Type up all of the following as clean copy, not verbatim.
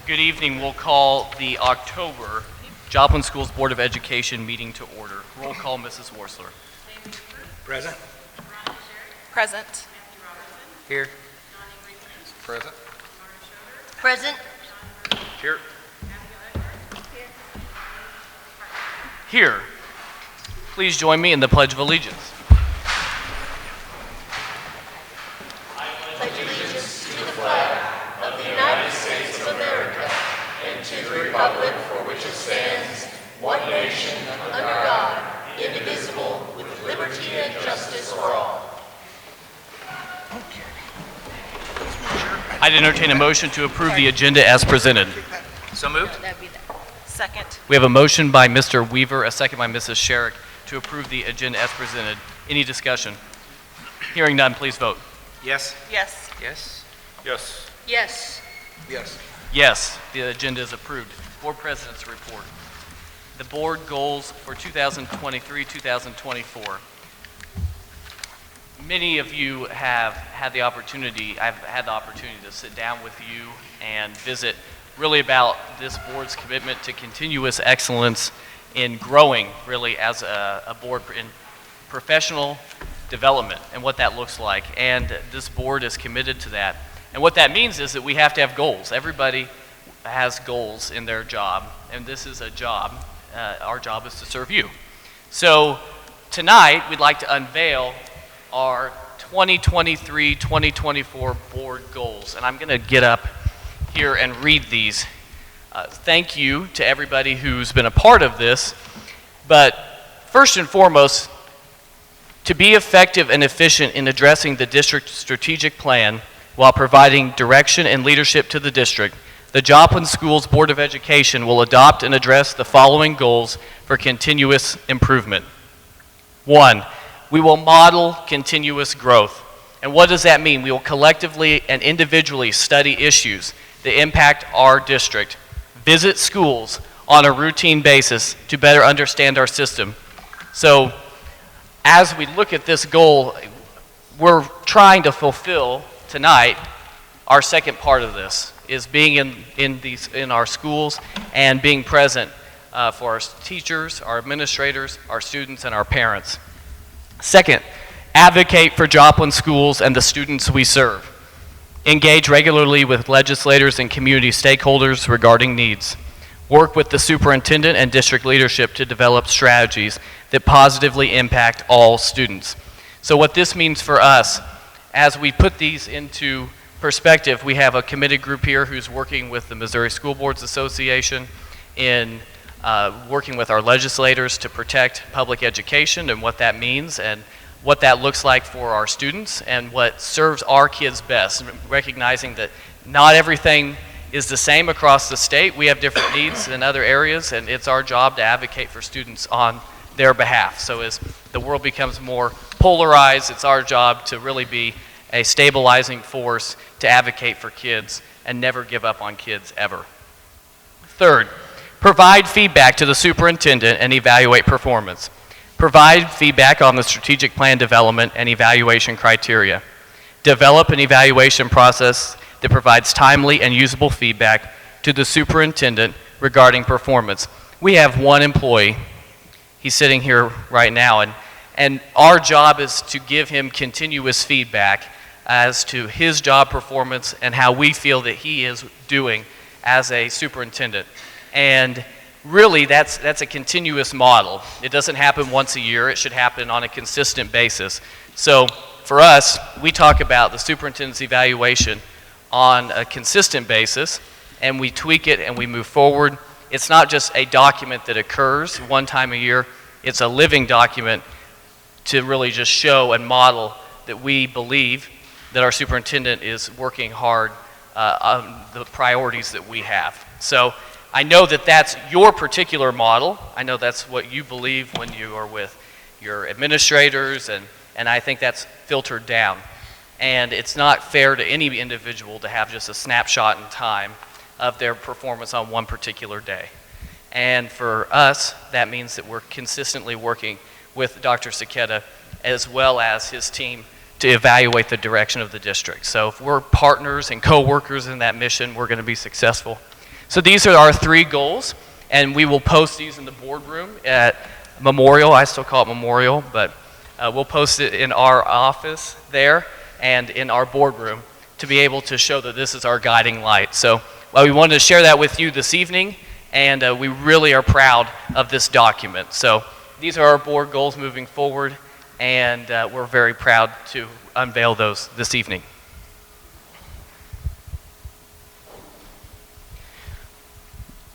Good evening. We'll call the October Joplin Schools Board of Education meeting to order. Roll call, Mrs. Worsler. Present. Present. Here. Present. Present. Here. Here. Please join me in the Pledge of Allegiance. Pledge allegiance to the flag of the United States of America and to the republic for which it stands, one nation, under God, indivisible, with liberty and justice for all. I'd entertain a motion to approve the agenda as presented. So moved. That'd be that. Second. We have a motion by Mr. Weaver, a second by Mrs. Sherrick to approve the agenda as presented. Any discussion? Hearing none, please vote. Yes. Yes. Yes. Yes. Yes. Yes. Yes, the agenda is approved. Board President's report. The board goals for 2023-2024. Many of you have had the opportunity, I've had the opportunity to sit down with you and visit really about this board's commitment to continuous excellence in growing really as a board in professional development and what that looks like. And this board is committed to that. And what that means is that we have to have goals. Everybody has goals in their job, and this is a job. Our job is to serve you. So tonight, we'd like to unveil our 2023-2024 board goals. And I'm going to get up here and read these. Thank you to everybody who's been a part of this. But first and foremost, to be effective and efficient in addressing the district's strategic plan while providing direction and leadership to the district, the Joplin Schools Board of Education will adopt and address the following goals for continuous improvement. 1, we will model continuous growth. And what does that mean? We will collectively and individually study issues that impact our district, visit schools on a routine basis to better understand our system. So as we look at this goal, we're trying to fulfill tonight our second part of this, is being in our schools and being present for our teachers, our administrators, our students, and our parents. Second, advocate for Joplin schools and the students we serve. Engage regularly with legislators and community stakeholders regarding needs. Work with the superintendent and district leadership to develop strategies that positively impact all students. So what this means for us, as we put these into perspective, we have a committed group here who's working with the Missouri School Boards Association in working with our legislators to protect public education and what that means and what that looks like for our students and what serves our kids best, recognizing that not everything is the same across the state. We have different needs in other areas, and it's our job to advocate for students on their behalf. So as the world becomes more polarized, it's our job to really be a stabilizing force to advocate for kids and never give up on kids ever. Third, provide feedback to the superintendent and evaluate performance. Provide feedback on the strategic plan development and evaluation criteria. Develop an evaluation process that provides timely and usable feedback to the superintendent regarding performance. We have one employee. He's sitting here right now, and our job is to give him continuous feedback as to his job performance and how we feel that he is doing as a superintendent. And really, that's a continuous model. It doesn't happen once a year. It should happen on a consistent basis. So for us, we talk about the superintendent's evaluation on a consistent basis, and we tweak it and we move forward. It's not just a document that occurs one time a year. It's a living document to really just show and model that we believe that our superintendent is working hard on the priorities that we have. So I know that that's your particular model. I know that's what you believe when you are with your administrators, and I think that's filtered down. And it's not fair to any individual to have just a snapshot in time of their performance on one particular day. And for us, that means that we're consistently working with Dr. Saketa as well as his team to evaluate the direction of the district. So if we're partners and co-workers in that mission, we're going to be successful. So these are our 3 goals, and we will post these in the boardroom at Memorial. I still call it Memorial, but we'll post it in our office there and in our boardroom to be able to show that this is our guiding light. So we wanted to share that with you this evening, and we really are proud of this document. So these are our board goals moving forward, and we're very proud to unveil those this evening.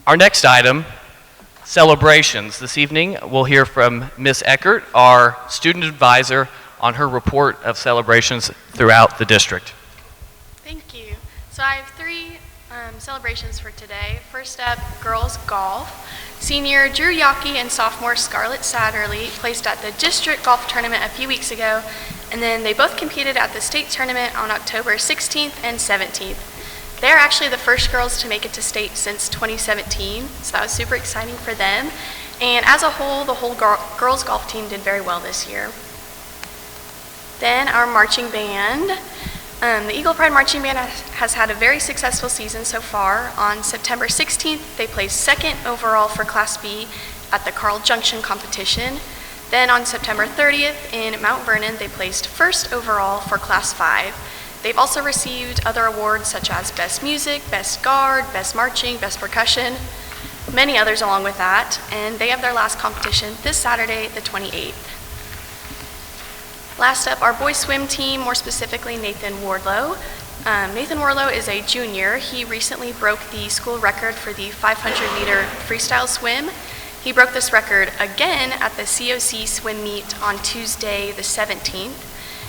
Our next item, celebrations. This evening we'll hear from Ms. Eckert, our student advisor, on her report of celebrations throughout the district. Thank you. So I have 3 celebrations for today. First up, girls golf. Senior Drew Yockey and sophomore Scarlett Satterley placed at the district golf tournament a few weeks ago, and then they both competed at the state tournament on October 16th and 17th. They're actually the first girls to make it to state since 2017, so that was super exciting for them. And as a whole, the whole girls golf team did very well this year. Then our marching band. The Eagle Pride Marching Band has had a very successful season so far. On September 16th, they placed 2nd overall for Class B at the Carl Junction competition. Then on September 30th in Mount Vernon, they placed 1st overall for Class 5. They've also received other awards such as Best Music, Best Guard, Best Marching, Best Percussion, many others along with that, and they have their last competition this Saturday, the 28th. Last up, our boys swim team, more specifically Nathan Wardlow. Nathan Wardlow is a junior. He recently broke the school record for the 500-meter freestyle swim. He broke this record again at the COC swim meet on Tuesday, the 17th.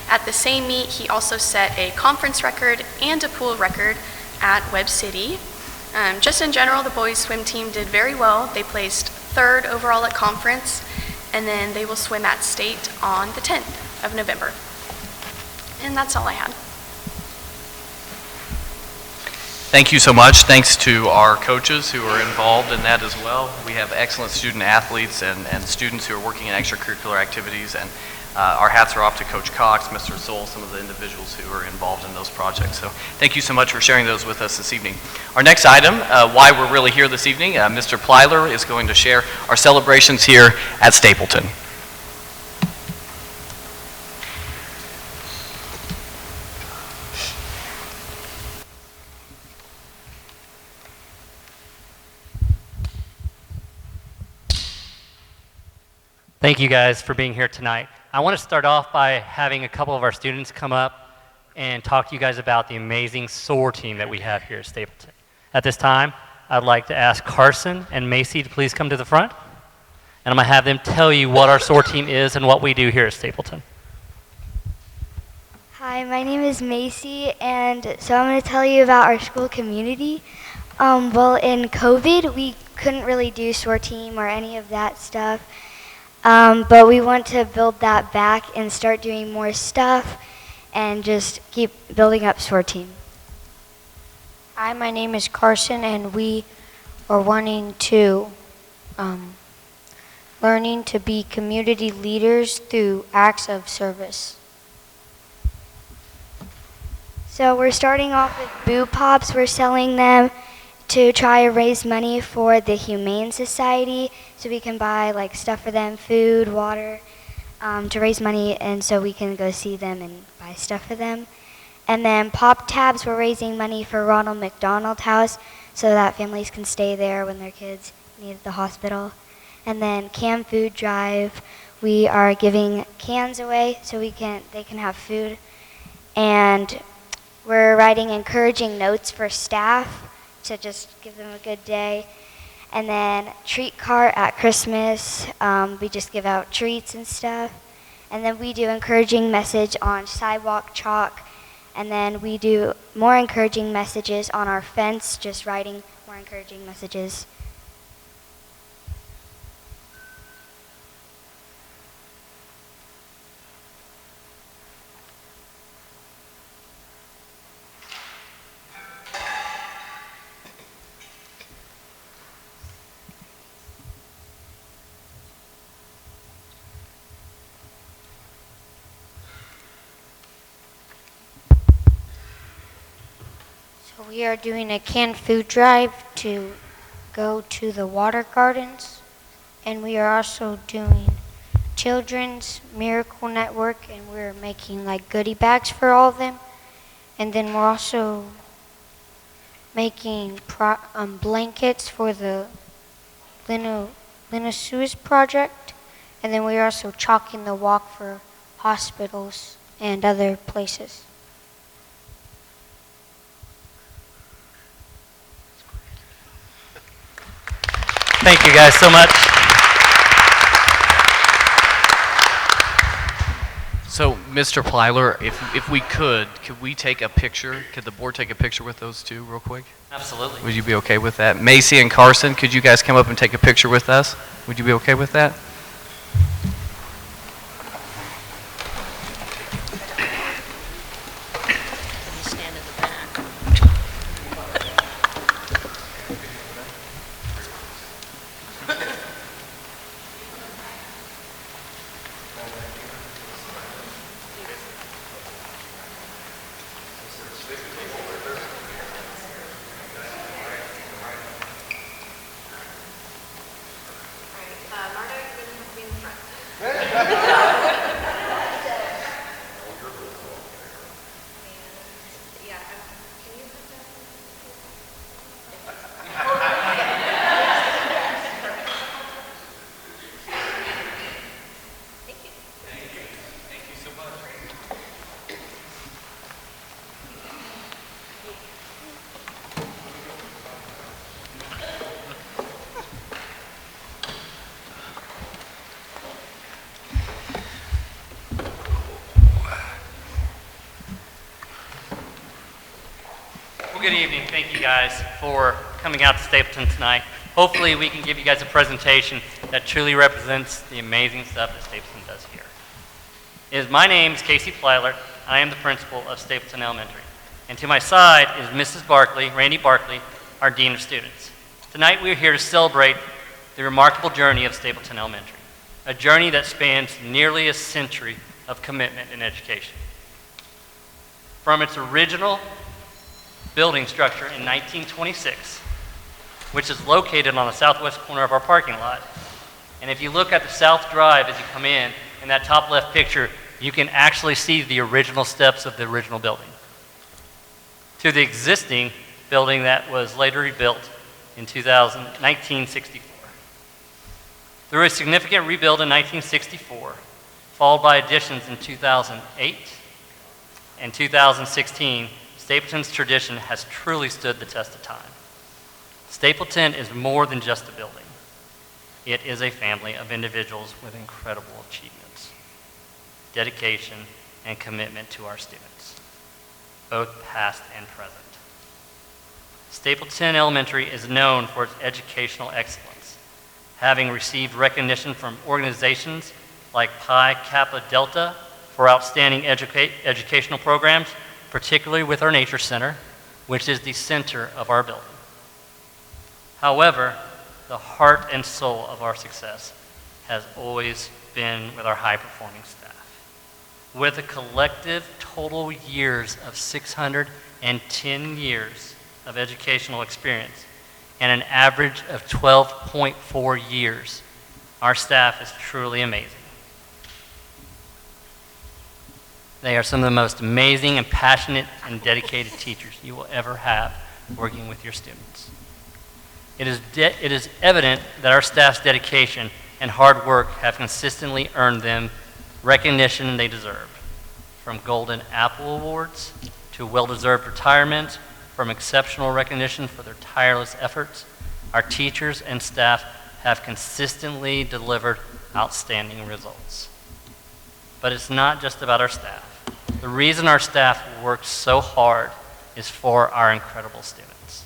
At the same meet, he also set a conference record and a pool record at Webb City. Just in general, the boys swim team did very well. They placed 3rd overall at conference, and then they will swim at state on the 10th of November. And that's all I had. Thank you so much. Thanks to our coaches who are involved in that as well. We have excellent student athletes and students who are working in extracurricular activities, and our hats are off to Coach Cox, Mr. Soul, some of the individuals who are involved in those projects. So thank you so much for sharing those with us this evening. Our next item, why we're really here this evening, Mr. Plyler is going to share our celebrations here at Stapleton. Thank you guys for being here tonight. I want to start off by having a couple of our students come up and talk to you guys about the amazing SOAR team that we have here at Stapleton. At this time, I'd like to ask Carson and Macy to please come to the front, and I'm going to have them tell you what our SOAR team is and what we do here at Stapleton. Hi, my name is Macy, and so I'm going to tell you about our school community. Well, in COVID, we couldn't really do SOAR team or any of that stuff. But we want to build that back and start doing more stuff and just keep building up SOAR team. Hi, my name is Carson, and we are wanting to learning to be community leaders through acts of service. So we're starting off with Boo Pops. We're selling them to try to raise money for the Humane Society so we can buy like stuff for them, food, water, to raise money, and so we can go see them and buy stuff for them. And then Pop Tabs, we're raising money for Ronald McDonald House so that families can stay there when their kids need at the hospital. And then Cam Food Drive, we are giving cans away so they can have food. And we're writing encouraging notes for staff to just give them a good day. And then treat cart at Christmas, we just give out treats and stuff. And then we do encouraging message on sidewalk chalk. And then we do more encouraging messages on our fence, just writing more encouraging messages. So we are doing a canned food drive to go to the water gardens, and we are also doing Children's Miracle Network, and we're making like goodie bags for all of them. And then we're also making blankets for the Linasuis project. And then we're also chalking the walk for hospitals and other places. Thank you guys so much. So, Mr. Plyler, if we could we take a picture? Could the board take a picture with those two real quick? Absolutely. Would you be okay with that? Macy and Carson, could you guys come up and take a picture with us? Would you be okay with that? Stand in the back. Well, good evening. Thank you guys for coming out to Stapleton tonight. Hopefully we can give you guys a presentation that truly represents the amazing stuff that Stapleton does here. My name is Casey Plyler. I am the principal of Stapleton Elementary. And to my side is Mrs. Barkley, Randy Barkley, our Dean of Students. Tonight we are here to celebrate the remarkable journey of Stapleton Elementary, a journey that spans nearly a century of commitment in education. From its original building structure in 1926, which is located on the southwest corner of our parking lot. And if you look at the south drive as you come in that top left picture, you can actually see the original steps of the original building, to the existing building that was later rebuilt in 1964. Through a significant rebuild in 1964, followed by additions in 2008 and 2016, Stapleton's tradition has truly stood the test of time. Stapleton is more than just a building. It is a family of individuals with incredible achievements, dedication, and commitment to our students, both past and present. Stapleton Elementary is known for its educational excellence, having received recognition from organizations like Pi Kappa Delta for outstanding educational programs, particularly with our Nature Center, which is the center of our building. However, the heart and soul of our success has always been with our high-performing staff. With a collective total years of 610 years of educational experience and an average of 12.4 years, our staff is truly amazing. They are some of the most amazing and passionate and dedicated teachers you will ever have working with your students. It is evident that our staff's dedication and hard work have consistently earned them recognition they deserve, from Golden Apple Awards to well-deserved retirement, from exceptional recognition for their tireless efforts. Our teachers and staff have consistently delivered outstanding results. But it's not just about our staff. The reason our staff works so hard is for our incredible students.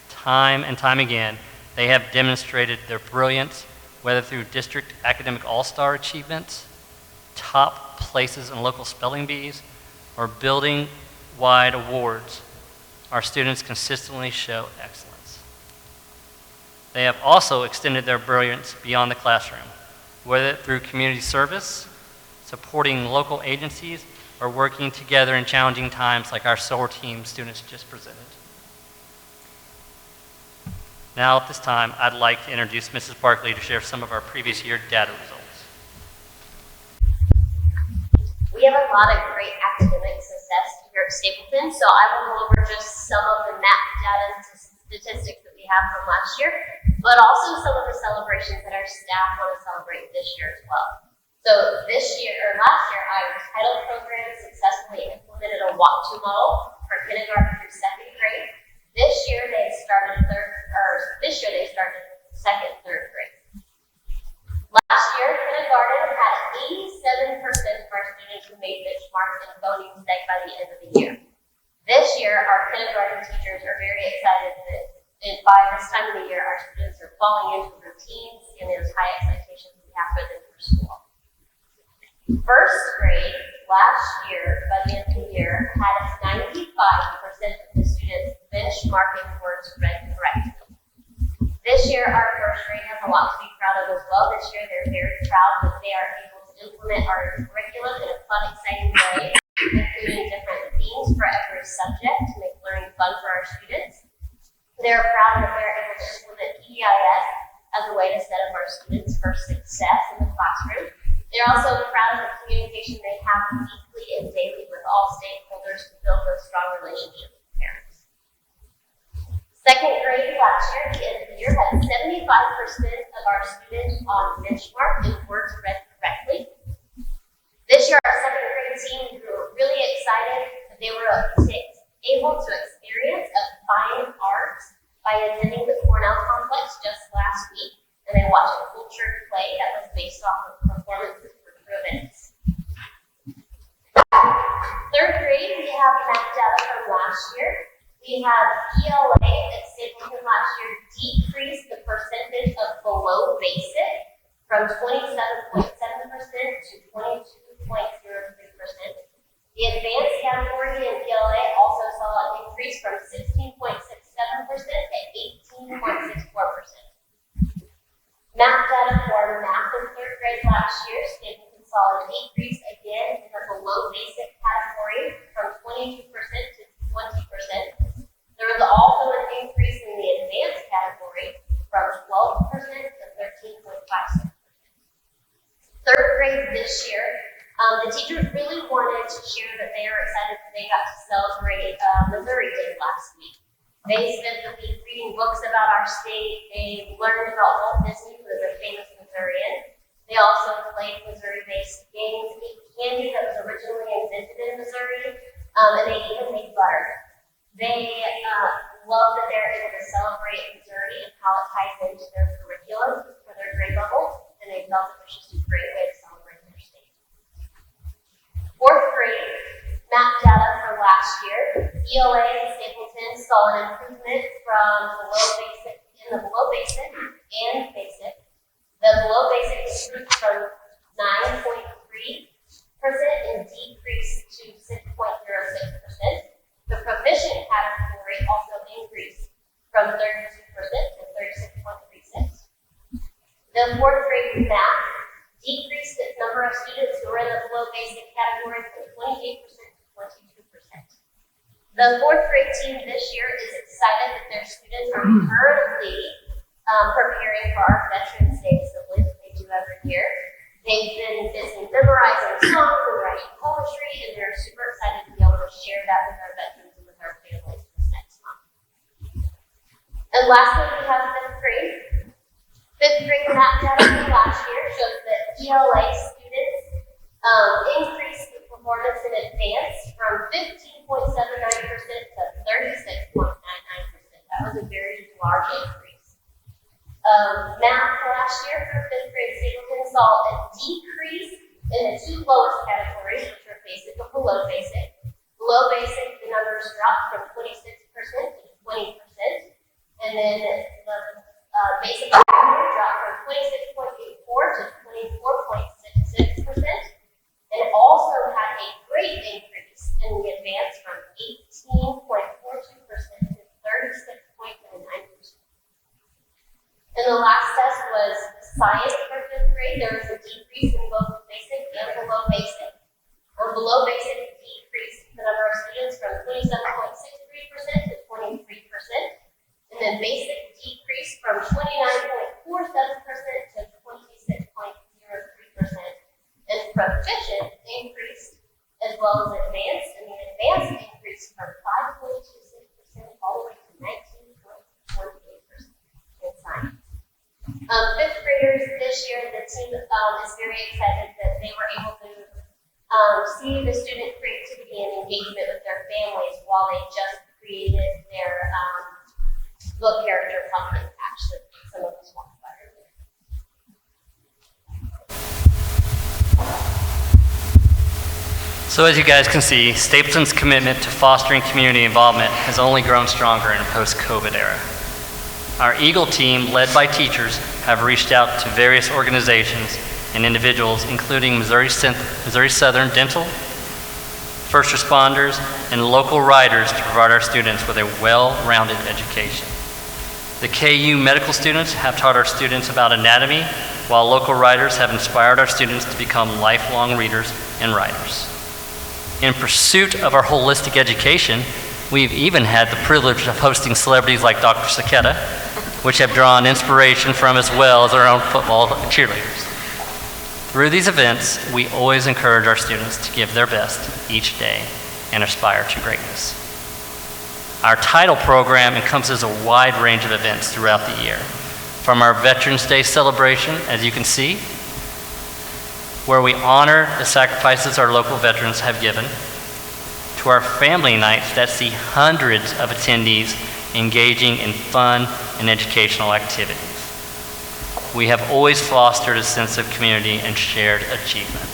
Time and time again, they have demonstrated their brilliance, whether through district academic all-star achievements, top places in local spelling bees, or building-wide awards. Our students consistently show excellence. They have also extended their brilliance beyond the classroom, whether through community service, supporting local agencies, or working together in challenging times like our SOAR team students just presented. Now at this time, I'd like to introduce Mrs. Barkley to share some of our previous year data results. We have a lot of great academic success here at Stapleton, so I will go over just some of the MAP data and statistics that we have from last year, but also some of the celebrations that our staff want to celebrate this year as well. So last year, our title program successfully implemented a walk-to model for kindergarten through second grade. This year they started second, third grade. Last year, kindergarten had 87% of our students who made benchmarks in phoneme seg by the end of the year. This year, our kindergarten teachers are very excited that by this time of the year, our students are falling into routines and those high expectations we have for them for school. First grade last year, by the end of the year, had 95% of the students benchmarking words read correctly. This year, our first grade has a lot to be proud of as well. This year, they're very proud that they are able to implement our curriculum in a fun, exciting way, including different themes for every subject to make learning fun for our students. They're proud that they're able to implement EIS as a way to set up our students for success in the classroom. They're also proud of the communication they have weekly and daily with all stakeholders to build those strong relationships with parents. Second grade last year, at the end of the year, had 75% of our students on benchmark in words read correctly. This year, our second grade team grew really excited that they were able to experience a fine art by attending the Cornell Complex just last week, and they watched a cultured play that was based off of performances for true events. Third grade, we have MAP data from last year. We have ELA at Stapleton last year decreased the percentage of below basic from 27.7% to 22.03%. The advanced category in ELA also saw an increase from 16.67% to 18.64%. MAP data for math in third grade last year, Stapleton saw an increase again in the below basic category from 22% to 20%. There was also an increase in the advanced category from 12% to 13.56%. Third grade this year, the teachers really wanted to share that they are excited that they got to celebrate Missouri Day last week. They spent the week reading books about our state. They learned about Walt Disney, who is a famous Missourian. They also played Missouri-based games, ate candy that was originally invented in Missouri, and they even made butter. They love that they're able to celebrate Missouri and how it ties into their curriculum for their grade levels, and they felt it was just a great way to celebrate their state. Fourth grade MAP data for last year, ELA in Stapleton saw an improvement from the below basic and basic. The below basic improved from 9.3% and decreased to 6.06%. The proficient category also increased from 32% to 36.36%. The fourth grade math decreased its number of students who were in the below basic category from 28% to 22%. The fourth grade team this year is excited that their students are currently preparing for our Veterans Day assembly that they do every year. They've been busy memorizing songs and writing poetry, and they're super excited to be able to share that with our veterans and with our families this next month. And lastly, we have fifth grade. Fifth grade MAP data from last year shows that ELA students increased the performance in advance from 15.79% to 36.99%. That was a very large increase. Math last year for fifth grade Stapleton saw a decrease in the two lowest categories, which are basic and below basic. Below basic, the numbers dropped from 26% to 20%, and then the basic category dropped from 26.84 to 24.66%, and also had a great increase in the advance from 18.42% to 36.9%. And the last test was science for fifth grade. There was a decrease in both basic and below basic. Below basic decreased the number of students from 27.63% to 23%. And then basic decreased from 29.47% to 26.03%, and proficient increased, as well as advanced, and the advanced increased from 5.26% all the way to 19.28% in science. Fifth graders this year, the team is very excited that they were able to see the student creativity and engagement with their families while they just created their book character pumpkin patch that some of us walked by earlier. So as you guys can see, Stapleton's commitment to fostering community involvement has only grown stronger in a post-COVID era. Our Eagle team, led by teachers, have reached out to various organizations and individuals, including Missouri Southern Dental, first responders, and local riders to provide our students with a well-rounded education. The KU medical students have taught our students about anatomy, while local riders have inspired our students to become lifelong readers and writers. In pursuit of our holistic education, we've even had the privilege of hosting celebrities like Dr. Saketa, which have drawn inspiration from as well as our own football cheerleaders. Through these events, we always encourage our students to give their best each day and aspire to greatness. Our title program encompasses a wide range of events throughout the year, from our Veterans Day celebration, as you can see, where we honor the sacrifices our local veterans have given, to our family nights that see hundreds of attendees engaging in fun and educational activities. We have always fostered a sense of community and shared achievement.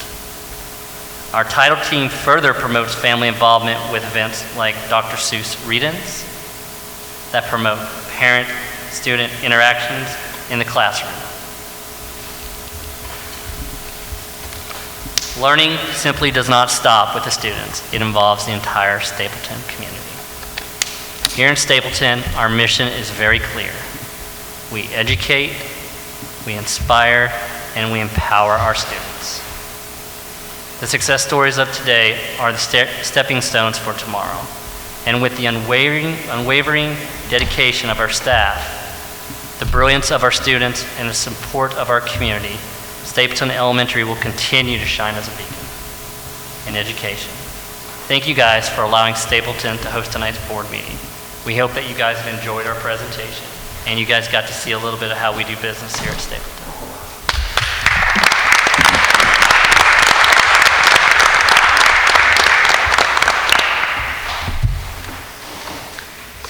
Our title team further promotes family involvement with events like Dr. Seuss read-ins that promote parent-student interactions in the classroom. Learning simply does not stop with the students. It involves the entire Stapleton community. Here in Stapleton, our mission is very clear. We educate, we inspire, and we empower our students. The success stories of today are the stepping stones for tomorrow. And with the unwavering dedication of our staff, the brilliance of our students, and the support of our community, Stapleton Elementary will continue to shine as a beacon in education. Thank you guys for allowing Stapleton to host tonight's board meeting. We hope that you guys have enjoyed our presentation and you guys got to see a little bit of how we do business here at Stapleton.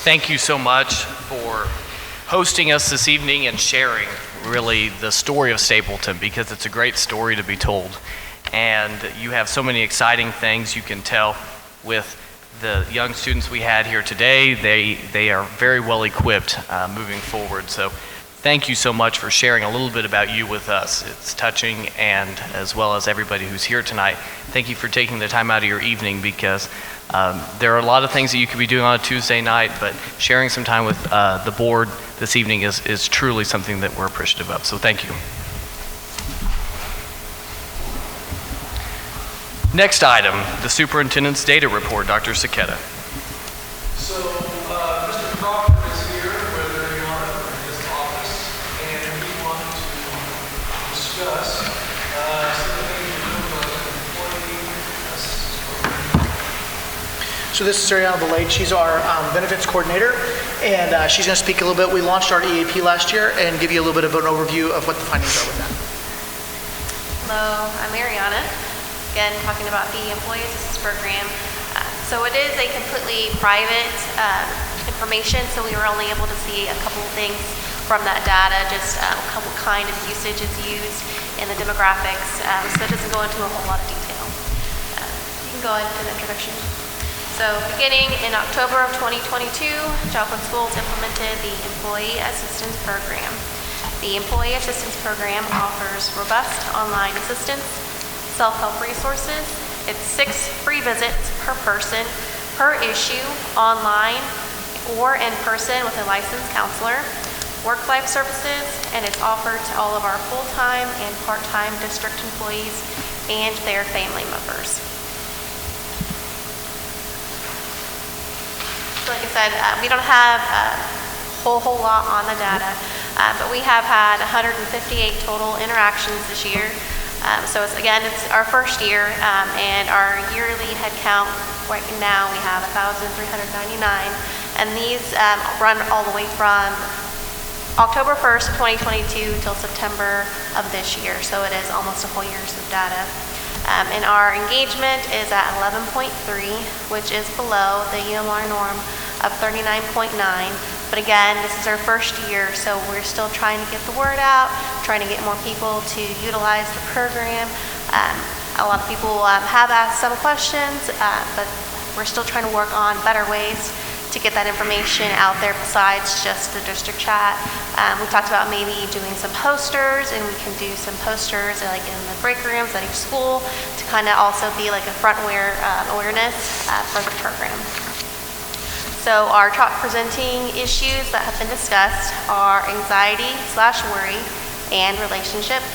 Thank you so much for hosting us this evening and sharing really the story of Stapleton, because it's a great story to be told. And you have so many exciting things you can tell with the young students we had here today. They are very well equipped moving forward. So thank you so much for sharing a little bit about you with us. It's touching, and as well as everybody who's here tonight, thank you for taking the time out of your evening, because there are a lot of things that you could be doing on a Tuesday night, but sharing some time with the board this evening is truly something that we're appreciative of. So thank you. Next item, the superintendent's data report. Dr. Saketa. So, Mr. Crawford is here, whether you are in his office, and we want to discuss some of the things we're doing about employee assistance program. So this is Ariana Belade. She's our benefits coordinator, and she's going to speak a little bit. We launched our EAP last year and give you a little bit of an overview of what the findings are with that. Hello, I'm Ariana. Again, talking about the Employee Assistance Program. So it is a completely private information, so we were only able to see a couple of things from that data, just a couple kind of usage is used and the demographics, so it doesn't go into a whole lot of detail. You can go ahead to the introduction. So beginning in October of 2022, Joplin Schools implemented the Employee Assistance Program. The Employee Assistance Program offers robust online assistance, self-help resources. It's 6 free visits per person per issue, online or in person with a licensed counselor, work-life services, and it's offered to all of our full-time and part-time district employees and their family members. So like I said, we don't have a whole lot on the data. But we have had 158 total interactions this year. So it's our first year, and our yearly head count right now we have 1,399, and these run all the way from October 1st, 2022 till September of this year. So it is almost a whole year's of data. And our engagement is at 11.3, which is below the UMR norm of 39.9. But again, this is our first year, so we're still trying to get the word out, trying to get more people to utilize the program. A lot of people have asked some questions, but we're still trying to work on better ways to get that information out there besides just the district chat. We talked about maybe doing some posters, and we can do some posters like in the break rooms at each school to kind of also be like a frontware awareness for the program. So our top presenting issues that have been discussed are anxiety/worry and relationships.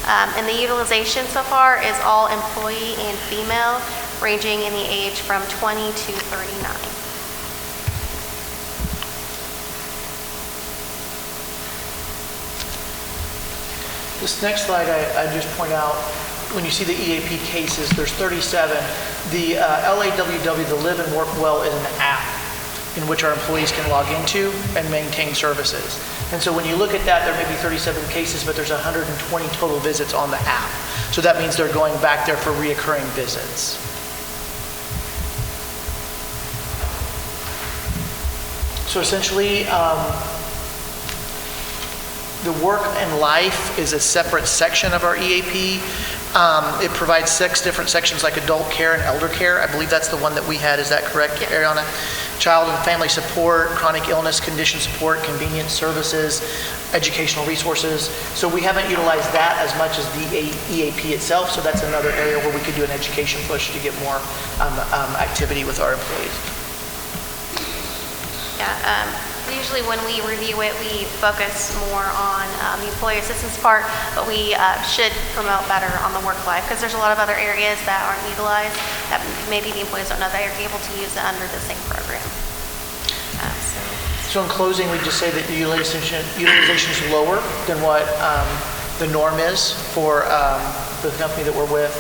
And the utilization so far is all employee and female, ranging in the age from 20 to 39. This next slide, I just point out, when you see the EAP cases, there's 37. The LAWW, the Live and Work Well, is an app in which our employees can log into and maintain services. And so when you look at that, there may be 37 cases, but there's 120 total visits on the app. So that means they're going back there for reoccurring visits. So essentially, the work and life is a separate section of our EAP. It provides 6 different sections like adult care and elder care. I believe that's the one that we had. Is that correct, Ariana? Child and family support, chronic illness, condition support, convenience services, educational resources. So we haven't utilized that as much as the EAP itself. So that's another area where we could do an education push to get more activity with our employees. Yeah, usually when we review it, we focus more on the employee assistance part, but we should promote better on the work life because there's a lot of other areas that aren't utilized that maybe the employees don't know they're able to use it under the same program. So in closing, we just say that utilization is lower than what the norm is for the company that we're with.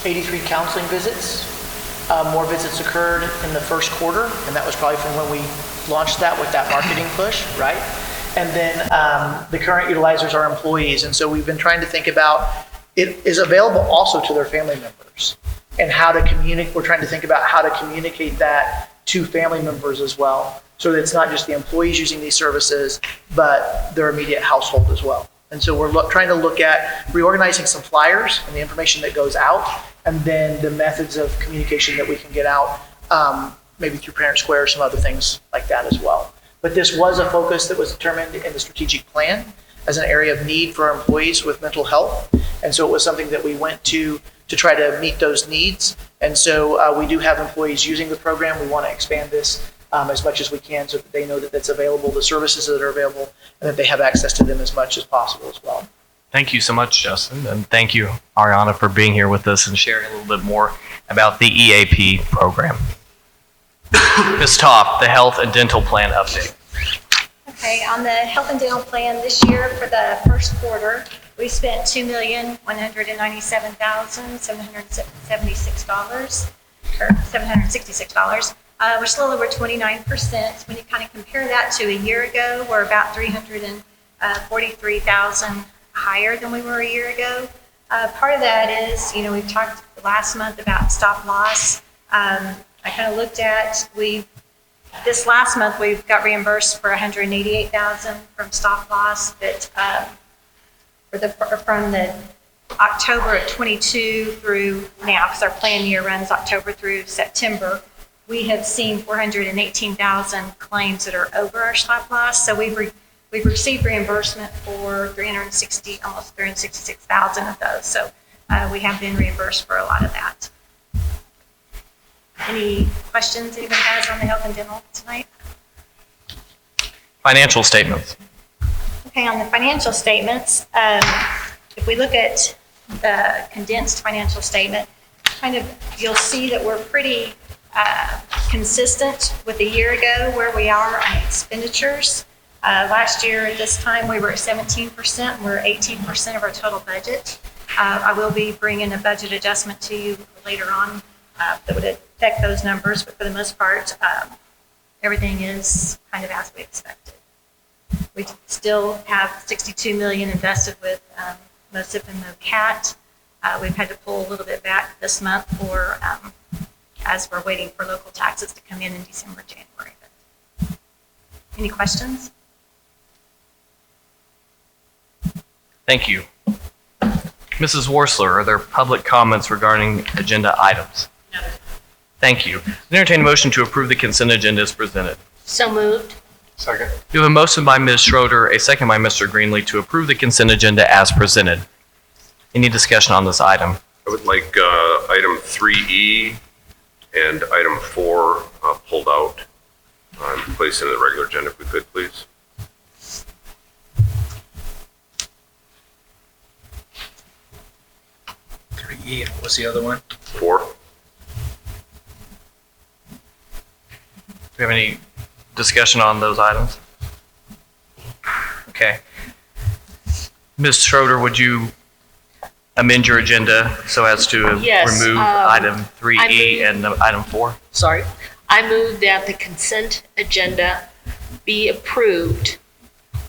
83 counseling visits. More visits occurred in the first quarter, and that was probably from when we launched that with that marketing push, right? And then the current utilizers are employees, and so we've been trying to think about it is available also to their family members and how to communicate. We're trying to think about how to communicate that to family members as well, so that it's not just the employees using these services, but their immediate household as well. And so we're trying to look at reorganizing some flyers and the information that goes out, and then the methods of communication that we can get out, maybe through Parent Square or some other things like that as well. But this was a focus that was determined in the strategic plan as an area of need for our employees with mental health. And so it was something that we went to try to meet those needs. And so we do have employees using the program. We want to expand this as much as we can so that they know that it's available, the services that are available, and that they have access to them as much as possible as well. Thank you so much, Justin, and thank you, Ariana, for being here with us and sharing a little bit more about the EAP program. Ms. Topp, the health and dental plan update. Okay, on the health and dental plan this year for the first quarter, we spent $2,197,766, which is a little over 29%. When you kind of compare that to a year ago, we're about 343,000 higher than we were a year ago. Part of that is, we've talked last month about stop loss. I kind of looked at, this last month we've got reimbursed for 188,000 from stop loss, but from the October of 22 through now, because our plan year runs October through September, we have seen 418,000 claims that are over our stop loss. So we've received reimbursement for almost 366,000 of those. So we have been reimbursed for a lot of that. Any questions anybody has on the health and dental tonight? Financial statements. Okay, on the financial statements, if we look at the condensed financial statement, you'll see that we're pretty consistent with a year ago where we are on expenditures. Last year at this time, we were at 17%. We're 18% of our total budget. I will be bringing a budget adjustment to you later on that would affect those numbers, but for the most part, everything is kind of as we expected. We still have 62 million invested with MOSIP and MOCAT. We've had to pull a little bit back this month for as we're waiting for local taxes to come in December, January. But any questions? Thank you. Mrs. Worsler, are there public comments regarding agenda items? No. Thank you. Entertain a motion to approve the consent agenda as presented. So moved. Second. We have a motion by Ms. Schroeder, a second by Mr. Greenlee to approve the consent agenda as presented. Any discussion on this item? I would like item 3E and item 4 pulled out and placed into the regular agenda if we could, please. E, what's the other one? 4. Do we have any discussion on those items? Okay. Ms. Schroeder, would you amend your agenda so as to Yes, remove item 3E and item 4? Sorry. I move that the consent agenda be approved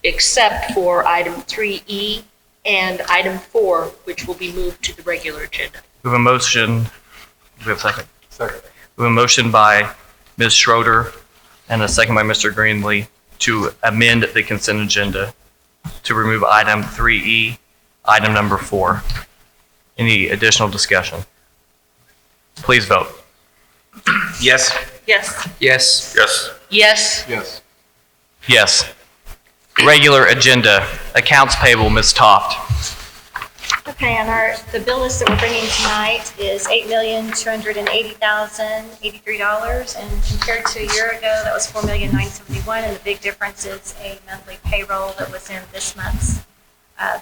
except for item 3E and item 4, which will be moved to the regular agenda. We have a motion. Do we have a second? Second. We have a motion by Ms. Schroeder and a second by Mr. Greenlee to amend the consent agenda to remove item 3E, item number 4. Any additional discussion? Please vote. Yes. Yes. Yes. Yes. Yes. Yes. Yes. Regular agenda, accounts payable, Ms. Toft. Okay, and the bill list that we're bringing tonight is $8,280,083, and compared to a year ago, that was $4,971,000, and the big difference is a monthly payroll that was in this month's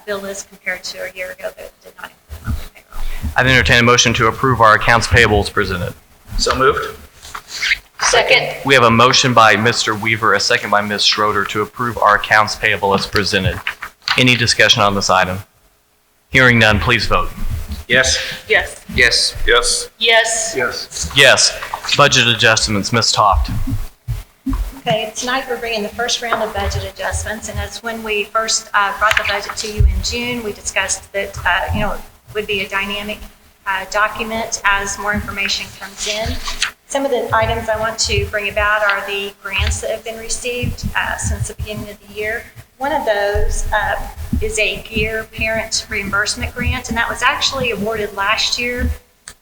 bill list compared to a year ago that did not include monthly payroll. I entertain a motion to approve our accounts payable as presented. So moved. Second. We have a motion by Mr. Weaver, a second by Ms. Schroeder to approve our accounts payable as presented. Any discussion on this item? Hearing none, please vote. Yes. Yes. Yes. Yes. Yes. Yes. Yes. Budget adjustments, Ms. Toft. Okay, tonight we're bringing the first round of budget adjustments, and as when we first brought the budget to you in June, we discussed that, it would be a dynamic document as more information comes in. Some of the items I want to bring about are the grants that have been received since the beginning of the year. One of those is a Gear Parent Reimbursement Grant, and that was actually awarded last year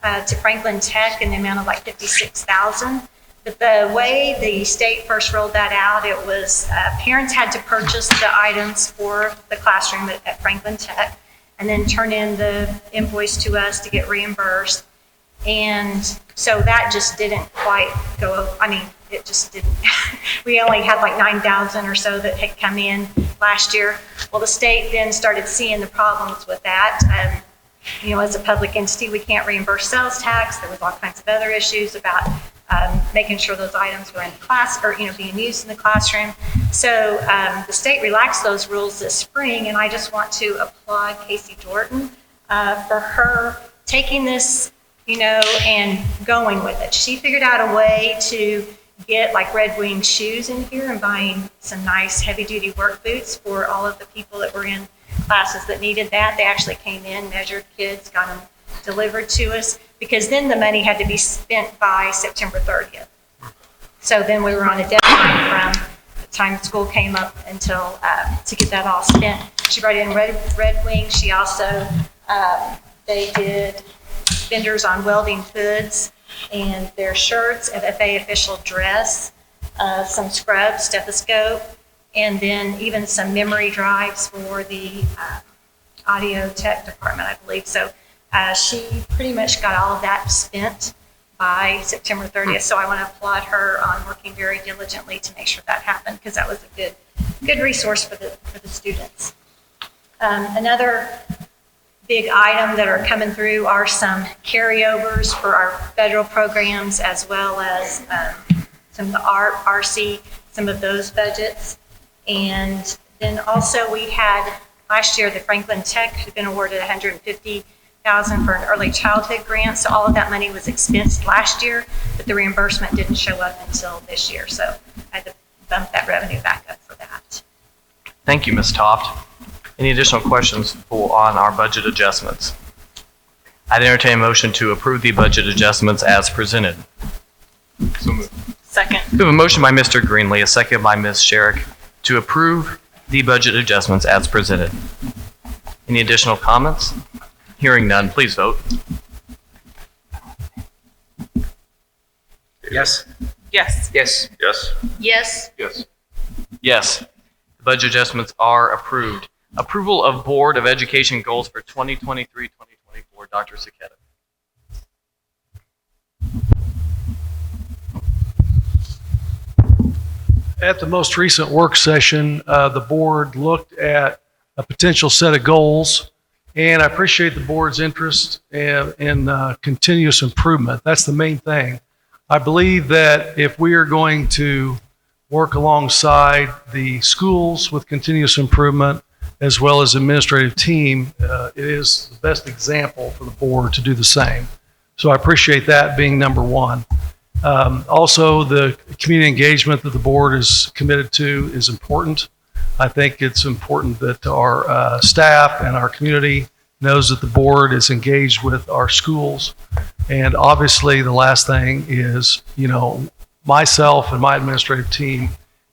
to Franklin Tech in the amount of like $56,000. But the way the state first rolled that out, it was parents had to purchase the items for the classroom at Franklin Tech and then turn in the invoice to us to get reimbursed. And so that just didn't quite go, it just didn't. We only had like 9,000 or so that had come in last year. Well, the state then started seeing the problems with that. As a public entity, we can't reimburse sales tax. There was all kinds of other issues about making sure those items were in class or, being used in the classroom. So the state relaxed those rules this spring, and I just want to applaud Casey Jordan for her taking this, and going with it. She figured out a way to get like Red Wing shoes in here and buying some nice heavy duty work boots for all of the people that were in classes that needed that. They actually came in, measured kids, got them delivered to us, because then the money had to be spent by September 30th. So then we were on a deadline from the time school came up until to get that all spent. She brought in Red Wing. She also, they did vendors on welding hoods and their shirts, FFA official dress, some scrubs, stethoscope, and then even some memory drives for the audio tech department, I believe. So she pretty much got all of that spent by September 30th. So I want to applaud her on working very diligently to make sure that happened, because that was a good resource for the students. Another big item that are coming through are some carryovers for our federal programs, as well as some of the RC, some of those budgets. And then also we had, last year, the Franklin Tech had been awarded $150,000 for an early childhood grant. So all of that money was expensed last year, but the reimbursement didn't show up until this year. So I had to bump that revenue back up for that. Thank you, Ms. Toft. Any additional questions on our budget adjustments? I'd entertain a motion to approve the budget adjustments as presented. So moved. Second. We have a motion by Mr. Greenlee, a second by Ms. Sherrick, to approve the budget adjustments as presented. Any additional comments? Hearing none, please vote. Yes. Yes. Yes. Yes? Yes. Yes. Yes, the budget adjustments are approved. Approval of Board of Education goals for 2023-2024. Dr. Saketa. At the most recent work session, the board looked at a potential set of goals, and I appreciate the board's interest in continuous improvement. That's the main thing. I believe that if we are going to work alongside the schools with continuous improvement, as well as administrative team, it is the best example for the board to do the same. So I appreciate that being number one. Also, the community engagement that the board is committed to is important. I think it's important that our staff and our community knows that the board is engaged with our schools. And obviously, the last thing is, myself and my administrative team,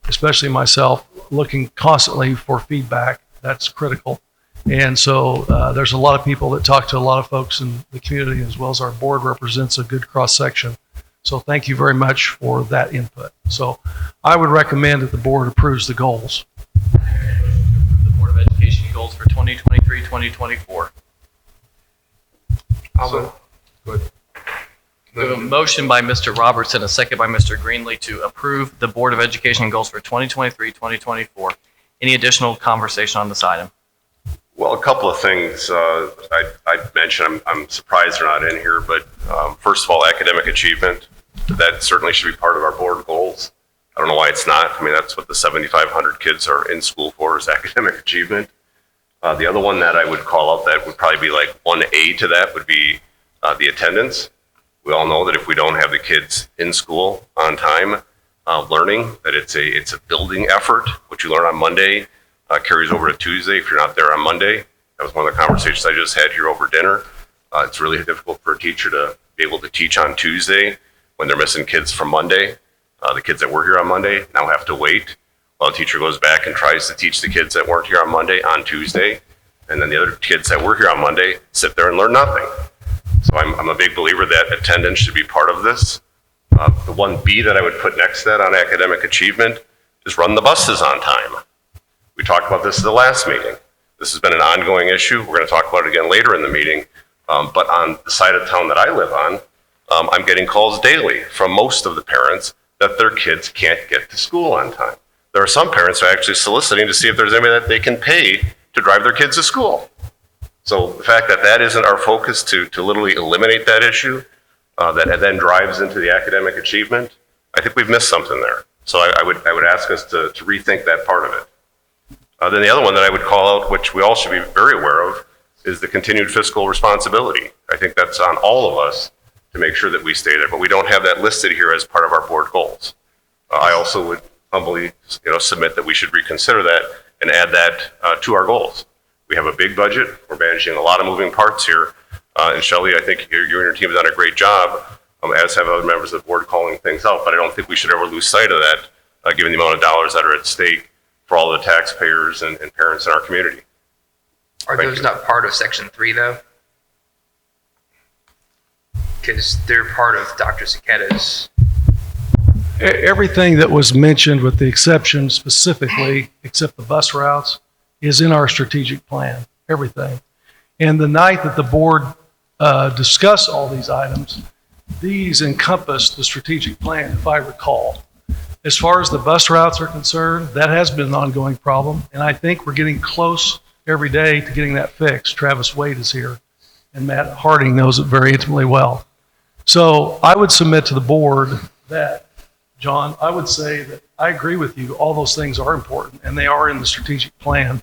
especially myself, looking constantly for feedback. That's critical. And so there's a lot of people that talk to a lot of folks in the community, as well as our board represents a good cross-section. So thank you very much for that input. So I would recommend that the board approves the goals. The Board of Education goals for 2023-2024. I'll move. Good. We have a motion by Mr. Robertson, a second by Mr. Greenlee to approve the Board of Education goals for 2023-2024. Any additional conversation on this item? Well, a couple of things I'd mention. I'm surprised they're not in here, but first of all, academic achievement, that certainly should be part of our board goals. I don't know why it's not. I mean, that's what the 7,500 kids are in school for, is academic achievement. The other one that I would call out that would probably be like 1A to that would be the attendance. We all know that if we don't have the kids in school on time, learning, that it's a building effort. What you learn on Monday carries over to Tuesday if you're not there on Monday. That was one of the conversations I just had here over dinner. It's really difficult for a teacher to be able to teach on Tuesday when they're missing kids from Monday. The kids that were here on Monday now have to wait while the teacher goes back and tries to teach the kids that weren't here on Monday on Tuesday. And then the other kids that were here on Monday sit there and learn nothing. So I'm a big believer that attendance should be part of this. The 1B that I would put next to that on academic achievement is run the buses on time. We talked about this at the last meeting. This has been an ongoing issue. We're going to talk about it again later in the meeting. But on the side of town that I live on, I'm getting calls daily from most of the parents that their kids can't get to school on time. There are some parents who are actually soliciting to see if there's anybody that they can pay to drive their kids to school. So the fact that that isn't our focus to literally eliminate that issue, that then drives into the academic achievement, I think we've missed something there. So I would ask us to rethink that part of it. Then the other one that I would call out, which we all should be very aware of, is the continued fiscal responsibility. I think that's on all of us to make sure that we stay there, but we don't have that listed here as part of our board goals. I also would humbly submit that we should reconsider that and add that to our goals. We have a big budget. We're managing a lot of moving parts here. And Shelley, I think you and your team have done a great job, as have other members of the board calling things out, but I don't think we should ever lose sight of that, given the amount of dollars that are at stake for all the taxpayers and parents in our community. Are those not part of Section 3, though? Because they're part of Dr. Saketa's. Everything that was mentioned, with the exception specifically, except the bus routes, is in our strategic plan, everything. And the night that the board discussed all these items, these encompass the strategic plan, if I recall. As far as the bus routes are concerned, that has been an ongoing problem, and I think we're getting close every day to getting that fixed. Travis Wade is here, and Matt Harding knows it very intimately well. So I would submit to the board that John, I would say that I agree with you. All those things are important, and they are in the strategic plan.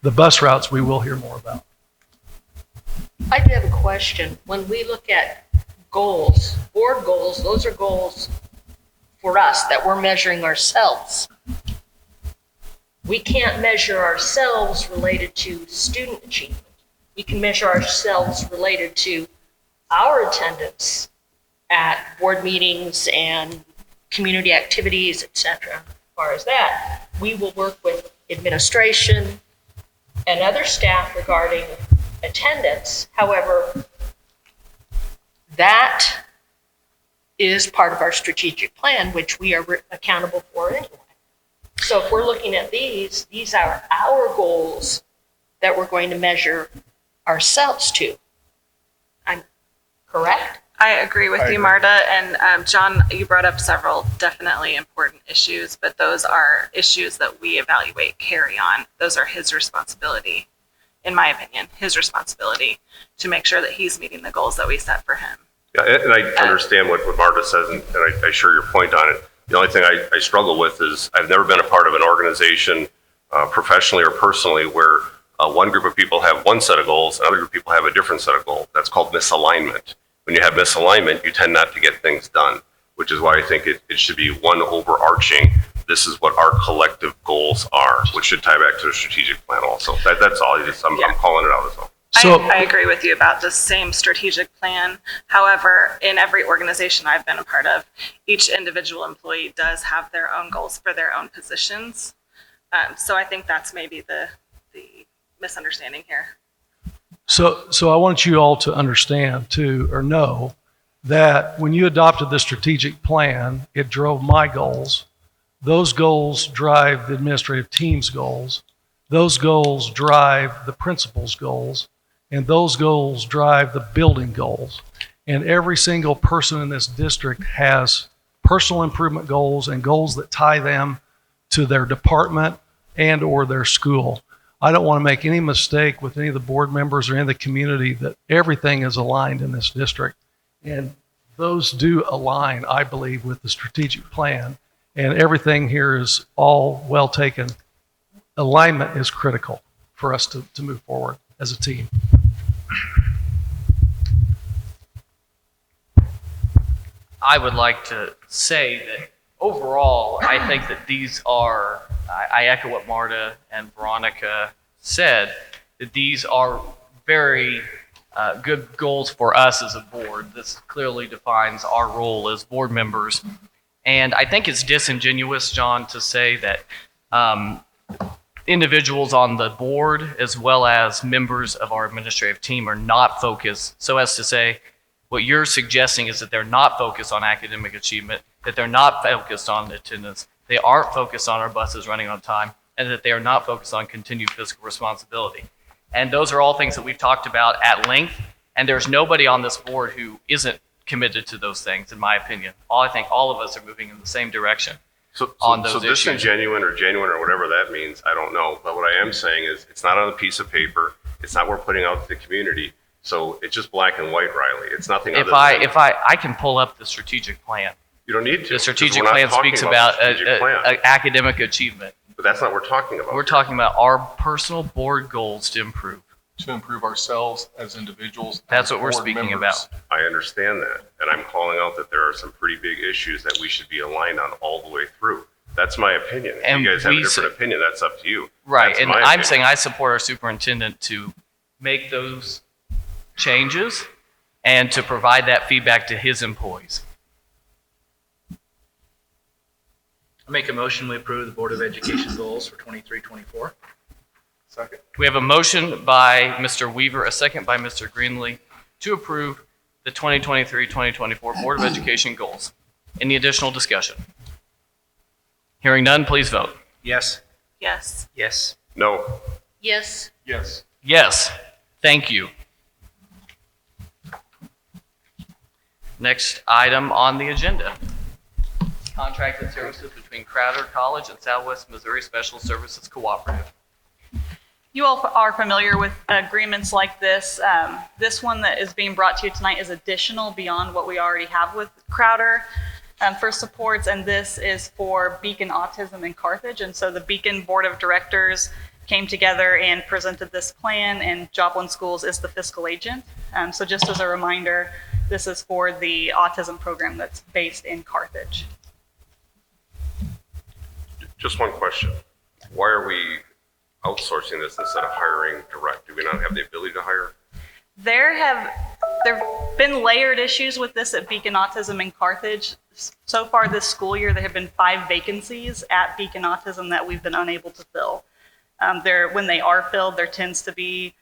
The bus routes we will hear more about. I do have a question. When we look at goals, board goals, those are goals for us that we're measuring ourselves. We can't measure ourselves related to student achievement. We can measure ourselves related to our attendance at board meetings and community activities, etc. As far as that, we will work with administration and other staff regarding attendance. However, that is part of our strategic plan, which we are accountable for anyway. So if we're looking at these are our goals that we're going to measure ourselves to. I'm correct? I agree with you, Marta. And John, you brought up several definitely important issues, but those are issues that we evaluate Carrie on. Those are his responsibility, in my opinion, his responsibility to make sure that he's meeting the goals that we set for him. Yeah, and I understand what Marta says, and I share your point on it. The only thing I struggle with is I've never been a part of an organization, professionally or personally, where one group of people have one set of goals, another group of people have a different set of goals. That's called misalignment. When you have misalignment, you tend not to get things done, which is why I think it should be one overarching, this is what our collective goals are, which should tie back to the strategic plan also. That's all. I'm calling it out as well. I agree with you about the same strategic plan. However, in every organization I've been a part of, each individual employee does have their own goals for their own positions. So I think that's maybe the misunderstanding here. So I want you all to understand too, or know, that when you adopted the strategic plan, it drove my goals. Those goals drive the administrative team's goals. Those goals drive the principal's goals. And those goals drive the building goals. And every single person in this district has personal improvement goals and goals that tie them to their department and or their school. I don't want to make any mistake with any of the board members or any of the community that everything is aligned in this district. And those do align, I believe, with the strategic plan. And everything here is all well taken. Alignment is critical for us to move forward as a team. I would like to say that overall, I think that these are, I echo what Marta and Veronica said, that these are very good goals for us as a board. This clearly defines our role as board members. And I think it's disingenuous, John, to say that individuals on the board as well as members of our administrative team are not focused, so as to say what you're suggesting is that they're not focused on academic achievement, that they're not focused on attendance, they aren't focused on our buses running on time, and that they are not focused on continued fiscal responsibility. And those are all things that we've talked about at length, and there's nobody on this board who isn't committed to those things, in my opinion. I think all of us are moving in the same direction. So issues. Disingenuine or genuine or whatever that means, I don't know. But what I am saying is it's not on a piece of paper. It's not what we're putting out to the community. So it's just black and white, Riley. It's nothing other than I can pull up the strategic plan. You don't need to. The strategic plan speaks about academic achievement. But that's not what we're talking about. We're talking about our personal board goals to improve. To improve ourselves as individuals. That's what we're speaking about. I understand that. And I'm calling out that there are some pretty big issues that we should be aligned on all the way through. That's my opinion. If you guys have a different opinion, that's up to you. Right. That's and my I'm opinion. saying I support our superintendent to make those changes and to provide that feedback to his employees. I make a motion we approve the Board of Education goals for 23-24. Second. We have a motion by Mr. Weaver, a second by Mr. Greenlee to approve the 2023-2024 Board of Education goals. Any additional discussion? Hearing none, please vote. Yes. Yes. Yes. No. Yes. Yes. Yes. Thank you. Next item on the agenda. Contracted services between Crowder College and Southwest Missouri Special Services Cooperative. You all are familiar with agreements like this. This one that is being brought to you tonight is additional beyond what we already have with Crowder. for supports, and this is for Beacon Autism in Carthage. And so the Beacon Board of Directors came together and presented this plan, and Joplin Schools is the fiscal agent. So just as a reminder, this is for the autism program that's based in Carthage. Just one question. Why are we outsourcing this instead of hiring direct? Do we not have the ability to hire? There have been layered issues with this at Beacon Autism in Carthage. So far this school year, there have been 5 vacancies at Beacon Autism that we've been unable to fill. When they are filled, there tends to be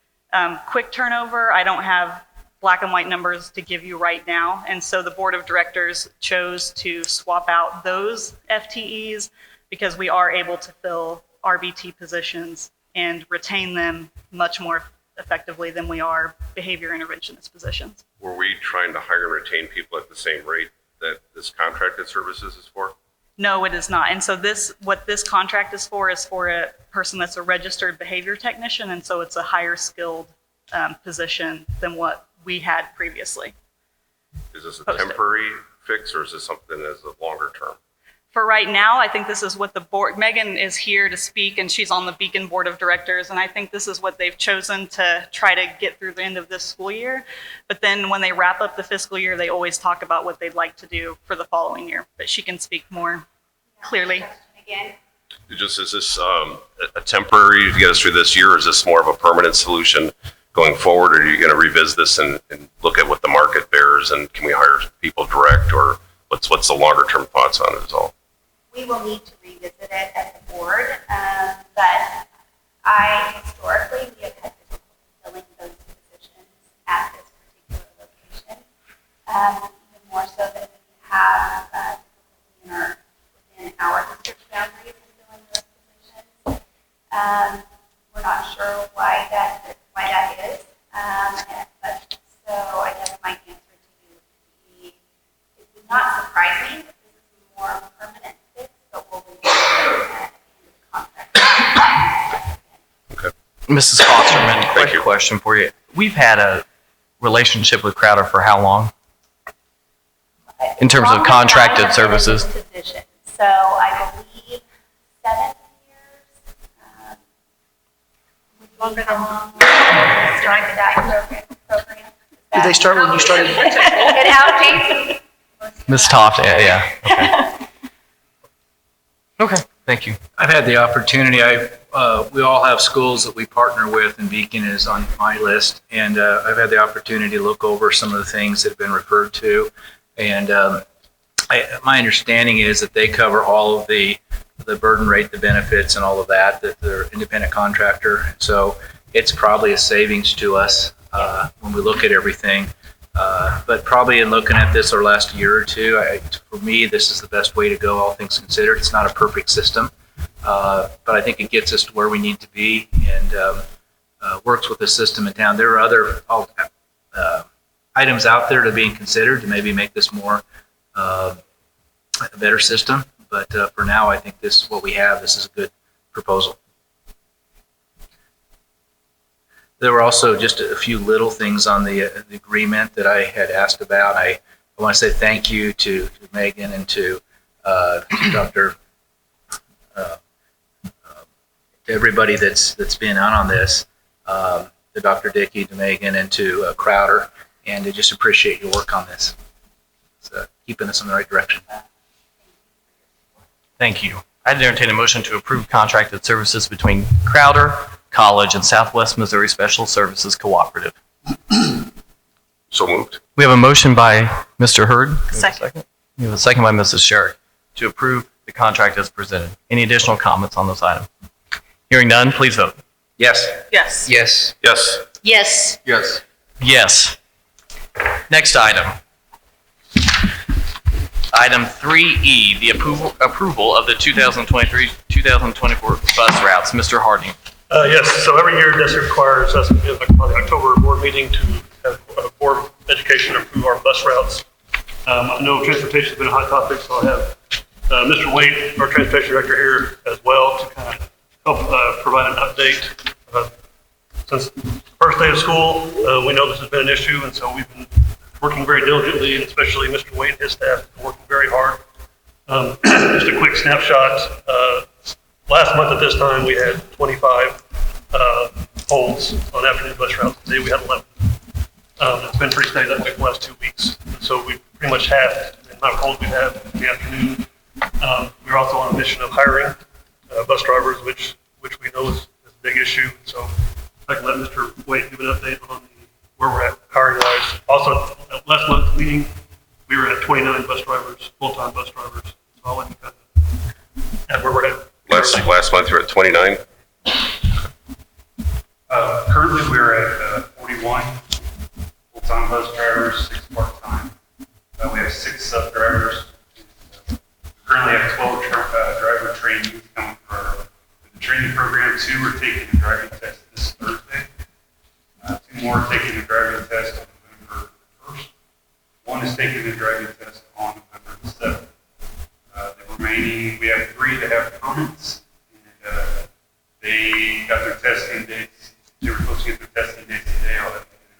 quick turnover. I don't have black and white numbers to give you right now. And so the board of directors chose to swap out those FTEs because we are able to fill RBT positions and retain them much more effectively than we are behavior interventionist positions. Were we trying to hire and retain people at the same rate that this contracted services is for? No, it is not. And so what this contract is for a person that's a registered behavior technician, and so it's a higher skilled position than what we had previously. Is this a temporary fix, or is this something as a longer term? For right now, I think this is what the board, Megan is here to speak, and she's on the Beacon Board of Directors, and I think this is what they've chosen to try to get through the end of this school year. But then when they wrap up the fiscal year, they always talk about what they'd like to do for the following year. But she can speak more clearly. Again. Is this a temporary to get us through this year, or is this more of a permanent solution going forward? Or are you going to revisit this and look at what the market bears, and can we hire people direct, or what's the longer term thoughts on it as all? We will need to revisit it as a board, but historically, we have had difficulty filling those positions at this particular location, even more so that we have difficulty within our district boundaries in filling those positions. We're not sure why that is, but so I guess my answer to you would be, it would not surprise me if this is a more permanent fix, but we'll be at the end of the contract. Okay. Mrs. Fosterman, quick question for you. We've had a relationship with Crowder for how long? In terms of contracted services? So I believe 7 years. Longer than starting the DAC program. Did they start when you started? It out, Ms. Toft, yeah. Okay, thank you. I've had the opportunity, we all have schools that we partner with, and Beacon is on my list, and I've had the opportunity to look over some of the things that have been referred to, and my understanding is that they cover all of the burden rate, the benefits, and all of that they're independent contractor, and so it's probably a savings to us when we look at everything. But probably in looking at this our last year or two, for me, this is the best way to go, all things considered. It's not a perfect system, but I think it gets us to where we need to be and works with the system in town. There are other items out there that are being considered to maybe make this more a better system. But for now, I think this is what we have. This is a good proposal. There were also just a few little things on the agreement that I had asked about. I want to say thank you to Megan and to Dr. To everybody that's been on this, to Dr. Dickey, to Megan, and to Crowder, and to just appreciate your work on this. It's keeping us in the right direction. Thank you. I'd entertain a motion to approve contracted services between Crowder College and Southwest Missouri Special Services Cooperative. So moved. We have a motion by Mr. Hurd. Second. We have a second by Mrs. Sherrick to approve the contract as presented. Any additional comments on this item? Hearing none, please vote. Yes. Yes. Yes. Yes. Yes. Yes. Yes. Next item. Item 3E, the approval of the 2023-2024 bus routes. Mr. Harding. Yes, so every year district requires us in the October board meeting to have a board of education approve our bus routes. I know transportation has been a hot topic, so I have Mr. Waite, our transportation director, here as well to kind of help provide an update. Since the first day of school, we know this has been an issue, and so we've been working very diligently, and especially Mr. Waite and his staff have been working very hard. Just a quick snapshot. Last month at this time, we had 25 holds on afternoon bus routes. Today we had 11. It's been pretty steady that way for the last 2 weeks. So we pretty much halved the amount of holds we have in the afternoon. We're also on a mission of hiring bus drivers, which we know is a big issue. So I can let Mr. Wade give an update on where we're at hiring wise. Also, at last month's meeting, we were at 29 bus drivers, full-time bus drivers. So I'll let you kind of add where we're at. Last month you were at 29. Currently, we're at 41 full-time bus drivers, 6 part-time. We have 6 sub-drivers. Currently have 12 driver trainees coming for the training program. 2 are taking the driving test this Thursday. 2 more are taking the driving test on November 1st. 1 is taking the driving test on November the 7th. The remaining, we have 3 that have comments. And, they got their testing dates. They were supposed to get their testing dates today. I'll have to get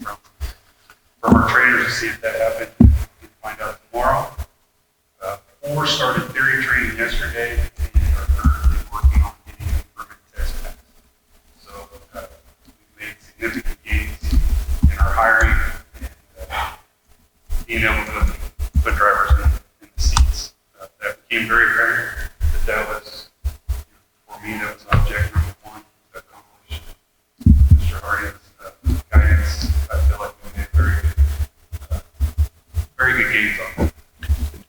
an update from our trainers to see if that happened. We can find out tomorrow. 4 started theory training yesterday and are currently working on getting a permit test passed. So we've made significant gains in our hiring and being able to put drivers in the seats. That became very apparent that was, for me, that was object number 1 to accomplish. Mr. Harding's guidance, I feel like we made very good gains on that.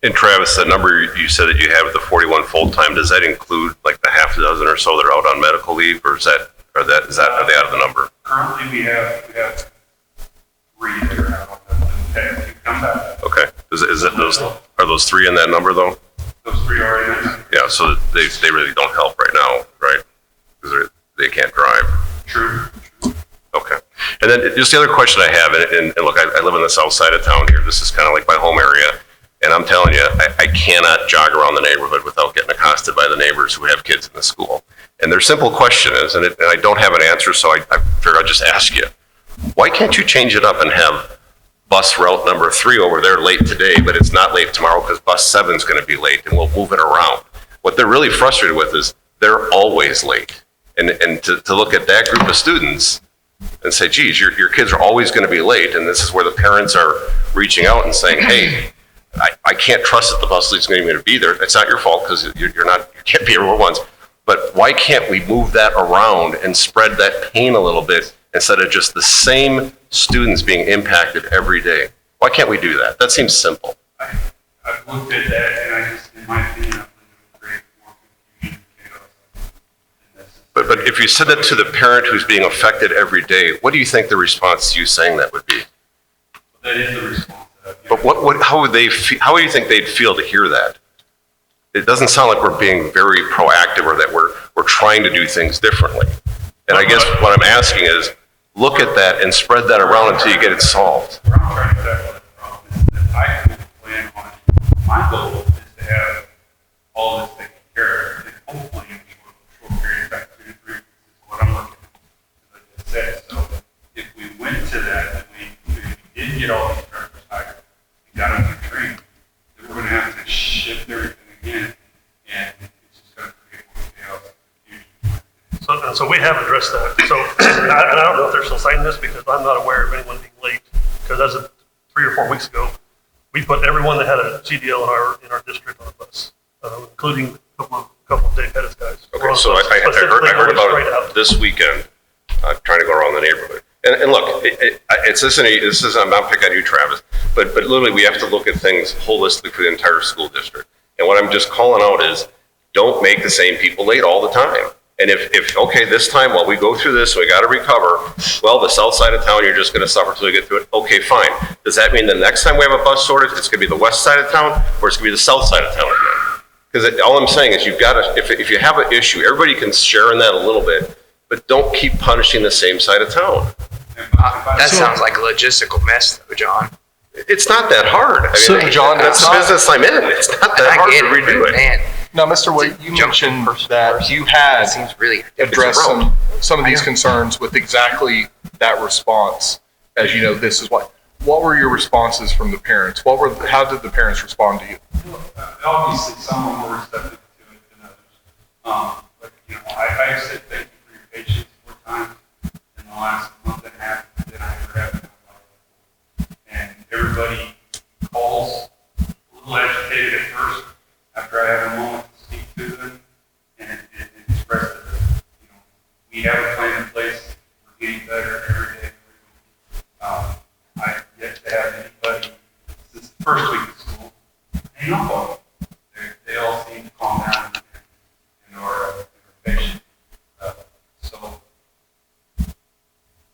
And Travis, that number you said that you have the 41 full-time, does that include like the half a dozen or so that are out on medical leave, or are they out of the number? Currently, we have 3 that are out on the come back. Okay. Are those 3 in that number though? Those 3 are in that. Yeah. So they really don't help right now, right? Because they can't drive. True. Okay. And then just the other question I have, and look, I live on the south side of town here. This is kind of like my home area. And I'm telling you, I cannot jog around the neighborhood without getting accosted by the neighbors who have kids in the school. And their simple question is, and I don't have an answer, so I figured I'd just ask you, why can't you change it up and have bus route number 3 over there late today, but it's not late tomorrow because bus 7 is going to be late, and we'll move it around? What they're really frustrated with is they're always late. And to look at that group of students and say, geez, your kids are always going to be late, and this is where the parents are reaching out and saying, hey, I can't trust that the bus is going to be there. It's not your fault because you can't be everywhere once. But why can't we move that around and spread that pain a little bit instead of just the same students being impacted every day? Why can't we do that? That seems simple. I've looked at that, and I just, in my opinion, I believe it would create more confusion and chaos. But if you said that to the parent who's being affected every day, what do you think the response to you saying that would be? That is the response. But how do you think they'd feel to hear that? It doesn't sound like we're being very proactive or that we're trying to do things differently. And I guess what I'm asking is, look at that and spread that around until you get it solved. Where I'm trying to tackle that problem is that I can plan on it. My goal is to have all this taken care of, and hopefully in a short period of time, 2 to 3 weeks is what I'm looking at, as I just said. So if we went to that, and we did get all these drivers hired, and got them through training, then we're going to have to shift everything again, and it's just going to create more chaos and confusion. So we have addressed that. So and I don't know if they're still saying this because I'm not aware of anyone being late. Because as of 3 or 4 weeks ago, we put everyone that had a CDL in our district on a bus, including a couple of Dave Pettis guys. Okay, so I heard about it this weekend, trying to go around the neighborhood. And look, I'm not picking on you, Travis, but literally we have to look at things holistically for the entire school district. And what I'm just calling out is, don't make the same people late all the time. And if okay, this time while we go through this, we got to recover. Well, the south side of town, you're just going to suffer until you get through it. Okay, fine. Does that mean the next time we have a bus shortage, it's going to be the west side of town, or it's going to be the south side of town again? Because all I'm saying is, you've got to, if you have an issue, everybody can share in that a little bit, but don't keep punishing the same side of town. That sounds like a logistical mess, though, John. It's not that hard. I mean, John, that's the business I'm in. It's not that hard to redo it. Man, now, Mr. Wade, you mentioned that you had addressed some of these concerns with exactly that response. As you know, this is what were your responses from the parents? How did the parents respond to you? Obviously, some are more receptive to it than others. But, I said thank you for your patience more times in the last month and a half than I ever have in my life. And everybody calls a little agitated at first after I have a moment to speak to them and express that, we have a plan in place. We're getting better every day. I've yet to have anybody since the first week of school hang up on me. They all seem to calm down and are patient. So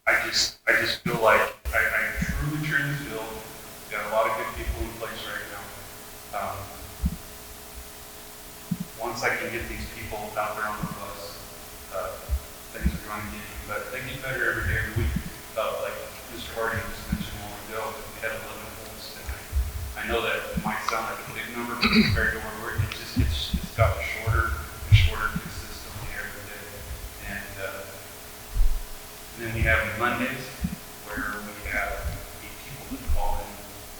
I just feel like I truly feel we got a lot of good people in place right now. Once I can get these people out there on the bus, things are going to get even better. They get better every day, every week. Like Mr. Hardy just mentioned a moment ago, we had 11 holes tonight. I know that might sound like a big number, but compared to where it's gotten shorter and shorter consistently every day. And then we have Mondays where we have 8 people that call in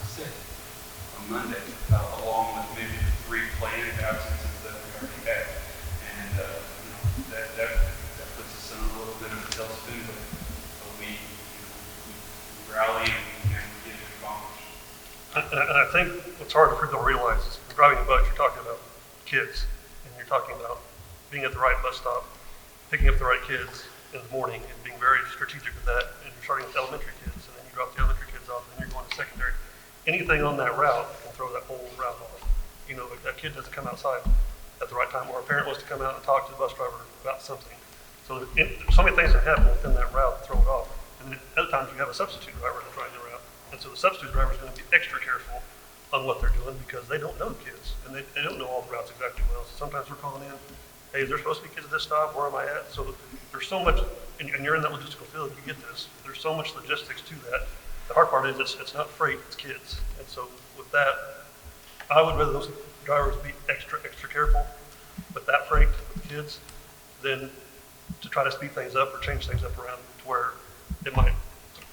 sick on Monday, along with maybe 3 planned absences that we already had. And that puts us in a little bit of a tailspin, but we rally and we get it accomplished. And I think what's hard for people to realize is when driving a bus, you're talking about kids, and you're talking about being at the right bus stop, picking up the right kids in the morning, and being very strategic with that. And you're starting with elementary kids, and then you drop the elementary kids off, and then you're going to secondary. Anything on that route can throw that whole route off. If that kid doesn't come outside at the right time, or a parent wants to come out and talk to the bus driver about something. So there's so many things that happen within that route that throw it off. And then other times you have a substitute driver that's running the route. And so the substitute driver is going to be extra careful on what they're doing because they don't know the kids and they don't know all the routes exactly well. So sometimes we're calling in, hey, is there supposed to be kids at this stop? Where am I at? So there's so much, and you're in that logistical field, you get this. There's so much logistics to that. The hard part is it's not freight, it's kids. And so with that, I would rather those drivers be extra careful with that freight, with the kids, than to try to speed things up or change things up around to where it might,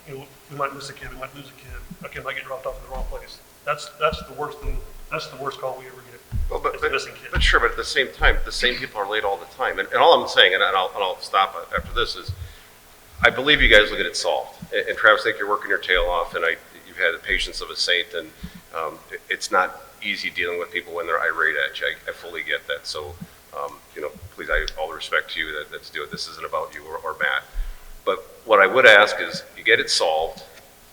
we might miss a kid, we might lose a kid, a kid might get dropped off in the wrong place. That's the worst thing, that's the worst call we ever get. Well, but missing kids. But sure, but at the same time, the same people are late all the time. And all I'm saying, and I'll stop after this, is I believe you guys will get it solved. And Travis, I think you're working your tail off, and you've had the patience of a saint, and it's not easy dealing with people when they're irate at you. I fully get that. So, please, all the respect to you, let's do it. This isn't about you or Matt. But what I would ask is you get it solved.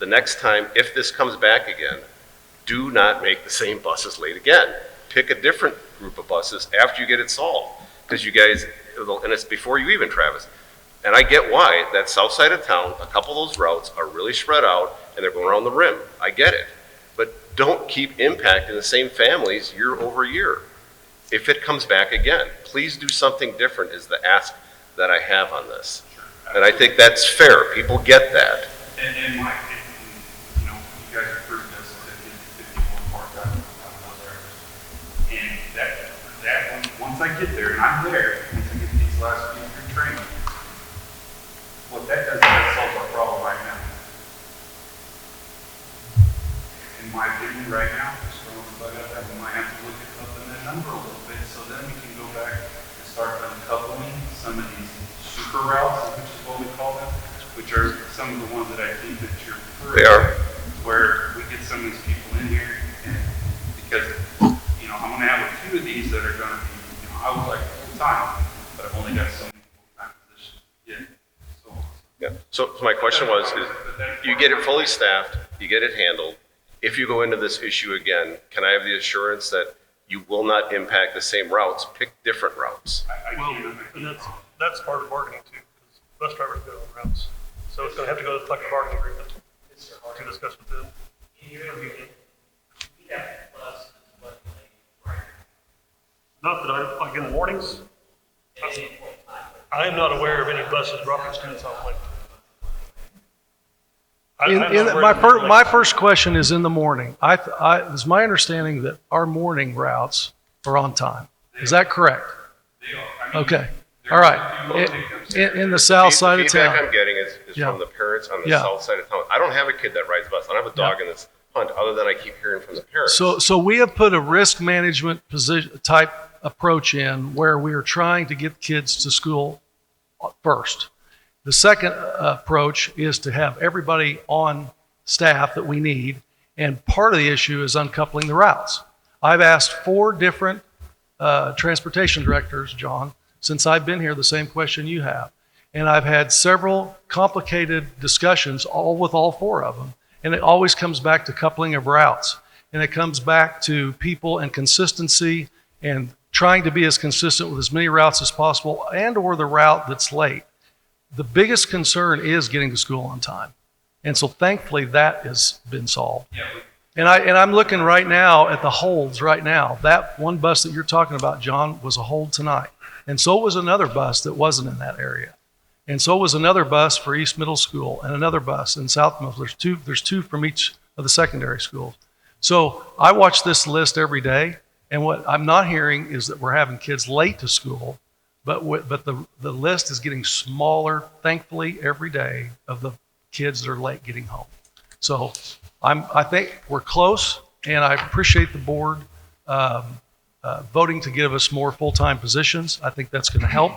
The next time, if this comes back again, do not make the same buses late again. Pick a different group of buses after you get it solved. Because you guys, and it's before you even, Travis. And I get why that south side of town, a couple of those routes are really spread out and they're going around the rim. I get it. But don't keep impacting the same families year over year. If it comes back again, please do something different is the ask that I have on this. And I think that's fair. People get that. And Mike, you guys approved this to get 51 part-time bus drivers. And that one, once I get there, and I'm there, once I get these last few through training, what that does is that solves our problem right now. In my opinion, right now, just throwing the bug out there, we might have to look at upping that number a little bit, so then we can go back and start uncoupling some of these super routes, which is what we call them, which are some of the ones that I think that you're referring to, where we get some of these people in here, and because I'm going to have a few of these that are going to be, I would like full time, but I've only got so many full time positions yet. Yeah. So my question was, you get it fully staffed, you get it handled. If you go into this issue again, can I have the assurance that you will not impact the same routes, pick different routes? That's part of bargaining too, because bus drivers go on routes. So it's going to have to go to the collective bargaining agreement to discuss with them. Not that like in the mornings, I am not aware of any buses dropping students off late. My first question is in the morning. It's my understanding that our morning routes are on time. Is that correct? They are. Okay. All right. In the south side of town. The feedback I'm getting is from the parents on the south side of town. I don't have a kid that rides bus. I don't have a dog in this Hunt, other than I keep hearing from the parents? So we have put a risk management position type approach in where we are trying to get kids to school first. The second approach is to have everybody on staff that we need, and part of the issue is uncoupling the routes. I've asked 4 different transportation directors, John, since I've been here, the same question you have. And I've had several complicated discussions with all 4 of them. And it always comes back to coupling of routes. And it comes back to people and consistency and trying to be as consistent with as many routes as possible and or the route that's late. The biggest concern is getting to school on time. And so thankfully that has been solved. And I'm looking right now at the holds right now. That one bus that you're talking about, John, was a hold tonight. And so was another bus that wasn't in that area. And so was another bus for East Middle School and another bus in South Middle. There's two from each of the secondary schools. So I watch this list every day, and what I'm not hearing is that we're having kids late to school, but the list is getting smaller, thankfully, every day of the kids that are late getting home. So I think we're close, and I appreciate the board voting to give us more full-time positions. I think that's going to help.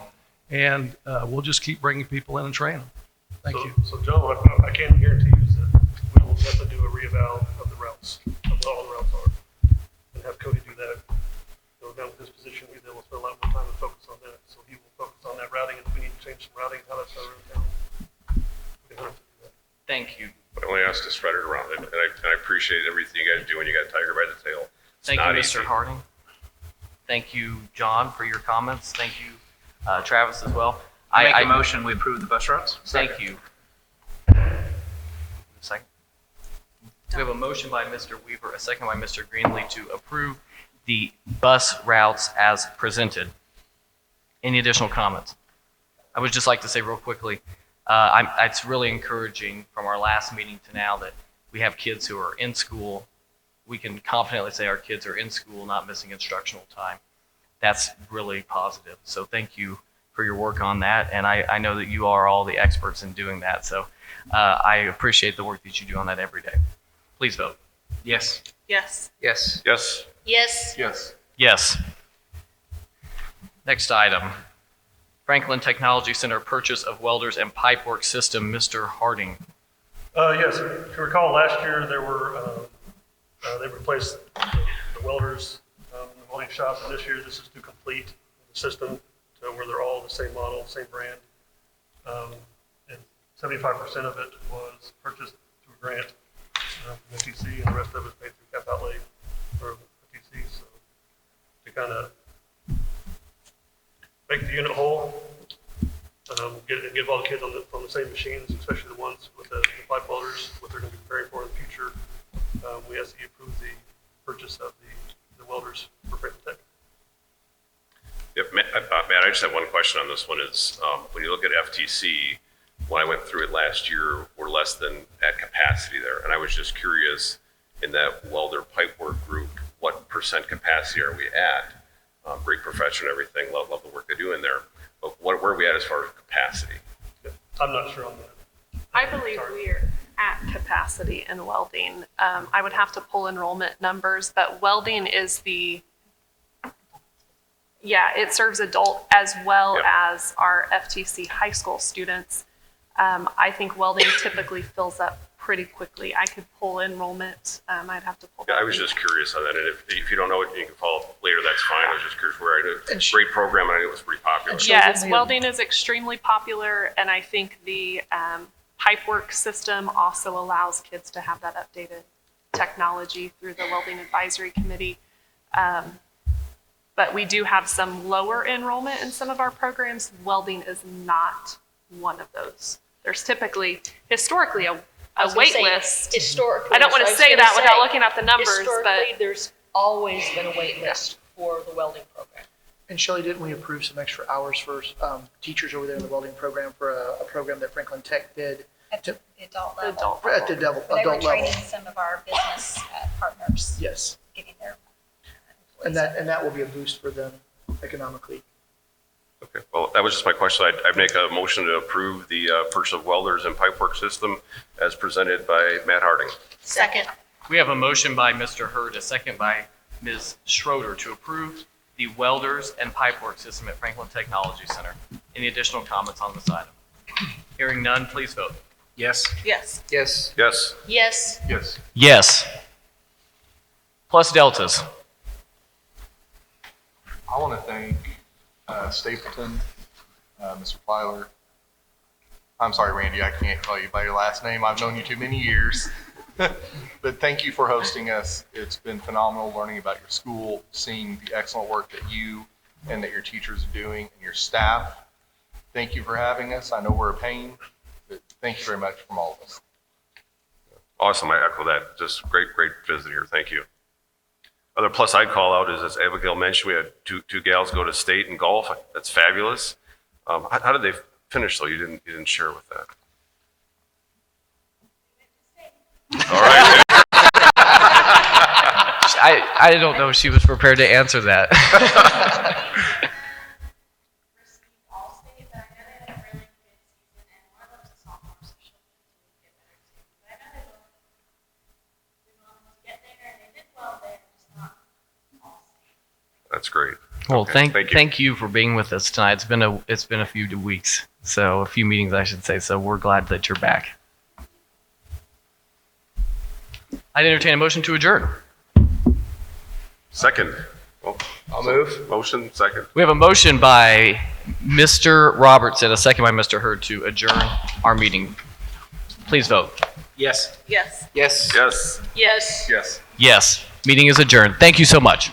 And we'll just keep bringing people in and train them. Thank you. So John, what I can guarantee you is that we will definitely do a reeval of the routes, of what all the routes are, and have Cody do that. So now with his position, we'll spend a lot more time and focus on that. So he will focus on that routing, and if we need to change some routing, how that's around town, we can have to do that. Thank you. But I only asked to spread it around, and I appreciate everything you guys do when you got a tiger by the tail. Thank you, Mr. Harding. Thank you, John, for your comments. Thank you, Travis, as well. I make a motion, we approve the bus routes. Thank you. Second. We have a motion by Mr. Weaver, a second by Mr. Greenlee to approve the bus routes as presented. Any additional comments? I would just like to say real quickly, it's really encouraging from our last meeting to now that we have kids who are in school. We can confidently say our kids are in school, not missing instructional time. That's really positive. So thank you for your work on that. And I know that you are all the experts in doing that. So I appreciate the work that you do on that every day. Please vote. Yes. Yes. Yes. Yes. Yes. Yes. Yes. Next item. Franklin Technology Center purchase of welders and pipework system. Mr. Harding. Yes, if you recall, last year there were, they replaced the welders in the welding shop, and this year this is to complete the system to where they're all the same model, same brand. And 75% of it was purchased through a grant from FTC, and the rest of it paid through cap outlay for FTC. So to kind of make the unit whole, give all the kids on the same machines, especially the ones with the pipe welders, what they're going to be preparing for in the future. We ask that you approve the purchase of the welders for Franklin Tech. Yep, Matt, I just have one question on this one. Is when you look at FTC, when I went through it last year, we're less than at capacity there. And I was just curious, in that welder pipework group, what % capacity are we at? Great profession, everything, love the work they do in there. But where are we at as far as capacity? I'm not sure on that. I believe we are at capacity in welding. I would have to pull enrollment numbers, but welding is it serves adult as well as our FTC high school students. I think welding typically fills up pretty quickly. I could pull enrollment. I'd have to pull. Yeah, I was just curious on that. And if you don't know it, you can follow up later. That's fine. I was just curious where I did. It's a great program, and I knew it was pretty popular. Yes, welding is extremely popular, and I think the pipework system also allows kids to have that updated technology through the Welding Advisory Committee. But we do have some lower enrollment in some of our programs. Welding is not one of those. There's typically, historically, a wait list. Historically. I don't want to say that without looking at the numbers, historically, but there's always been a wait list for the welding program. And Shelley, didn't we approve some extra hours for teachers over there in the welding program for a program that Franklin Tech did? At the adult level. At the adult They were level. training some of our business partners. Yes. Getting their. And that will be a boost for them economically. Okay, well, that was just my question. I'd make a motion to approve the purchase of welders and pipework system as presented by Matt Harding. Second. We have a motion by Mr. Hurd, a second by Ms. Schroeder to approve the welders and pipework system at Franklin Technology Center. Any additional comments on this item? Hearing none, please vote. Yes. Yes. Yes. Yes. Yes. Yes. Yes. Plus deltas. I want to thank Stapleton, Mr. Plyler. I'm sorry, Randy, I can't call you by your last name. I've known you too many years. But thank you for hosting us. It's been phenomenal learning about your school, seeing the excellent work that you and that your teachers are doing and your staff. Thank you for having us. I know we're a pain, but thank you very much from all of us. Awesome. I echo that. Just great visit here. Thank you. Other plus I'd call out is, as Abigail mentioned, we had two gals go to state in golf. That's fabulous. How did they finish though? You didn't share with that. All right. I don't know if she was prepared to answer that. That's great. Well, Okay, thank you for being with us tonight. It's been a few weeks, so a few meetings, I should say. So we're glad that you're back. I'd entertain a motion to adjourn. Second. Well, I'll move. Motion, second. We have a motion by Mr. Roberts and a second by Mr. Hurd to adjourn our meeting. Please vote. Yes. Yes. Yes. Yes. Yes. Yes. Yes. Meeting is adjourned. Thank you so much.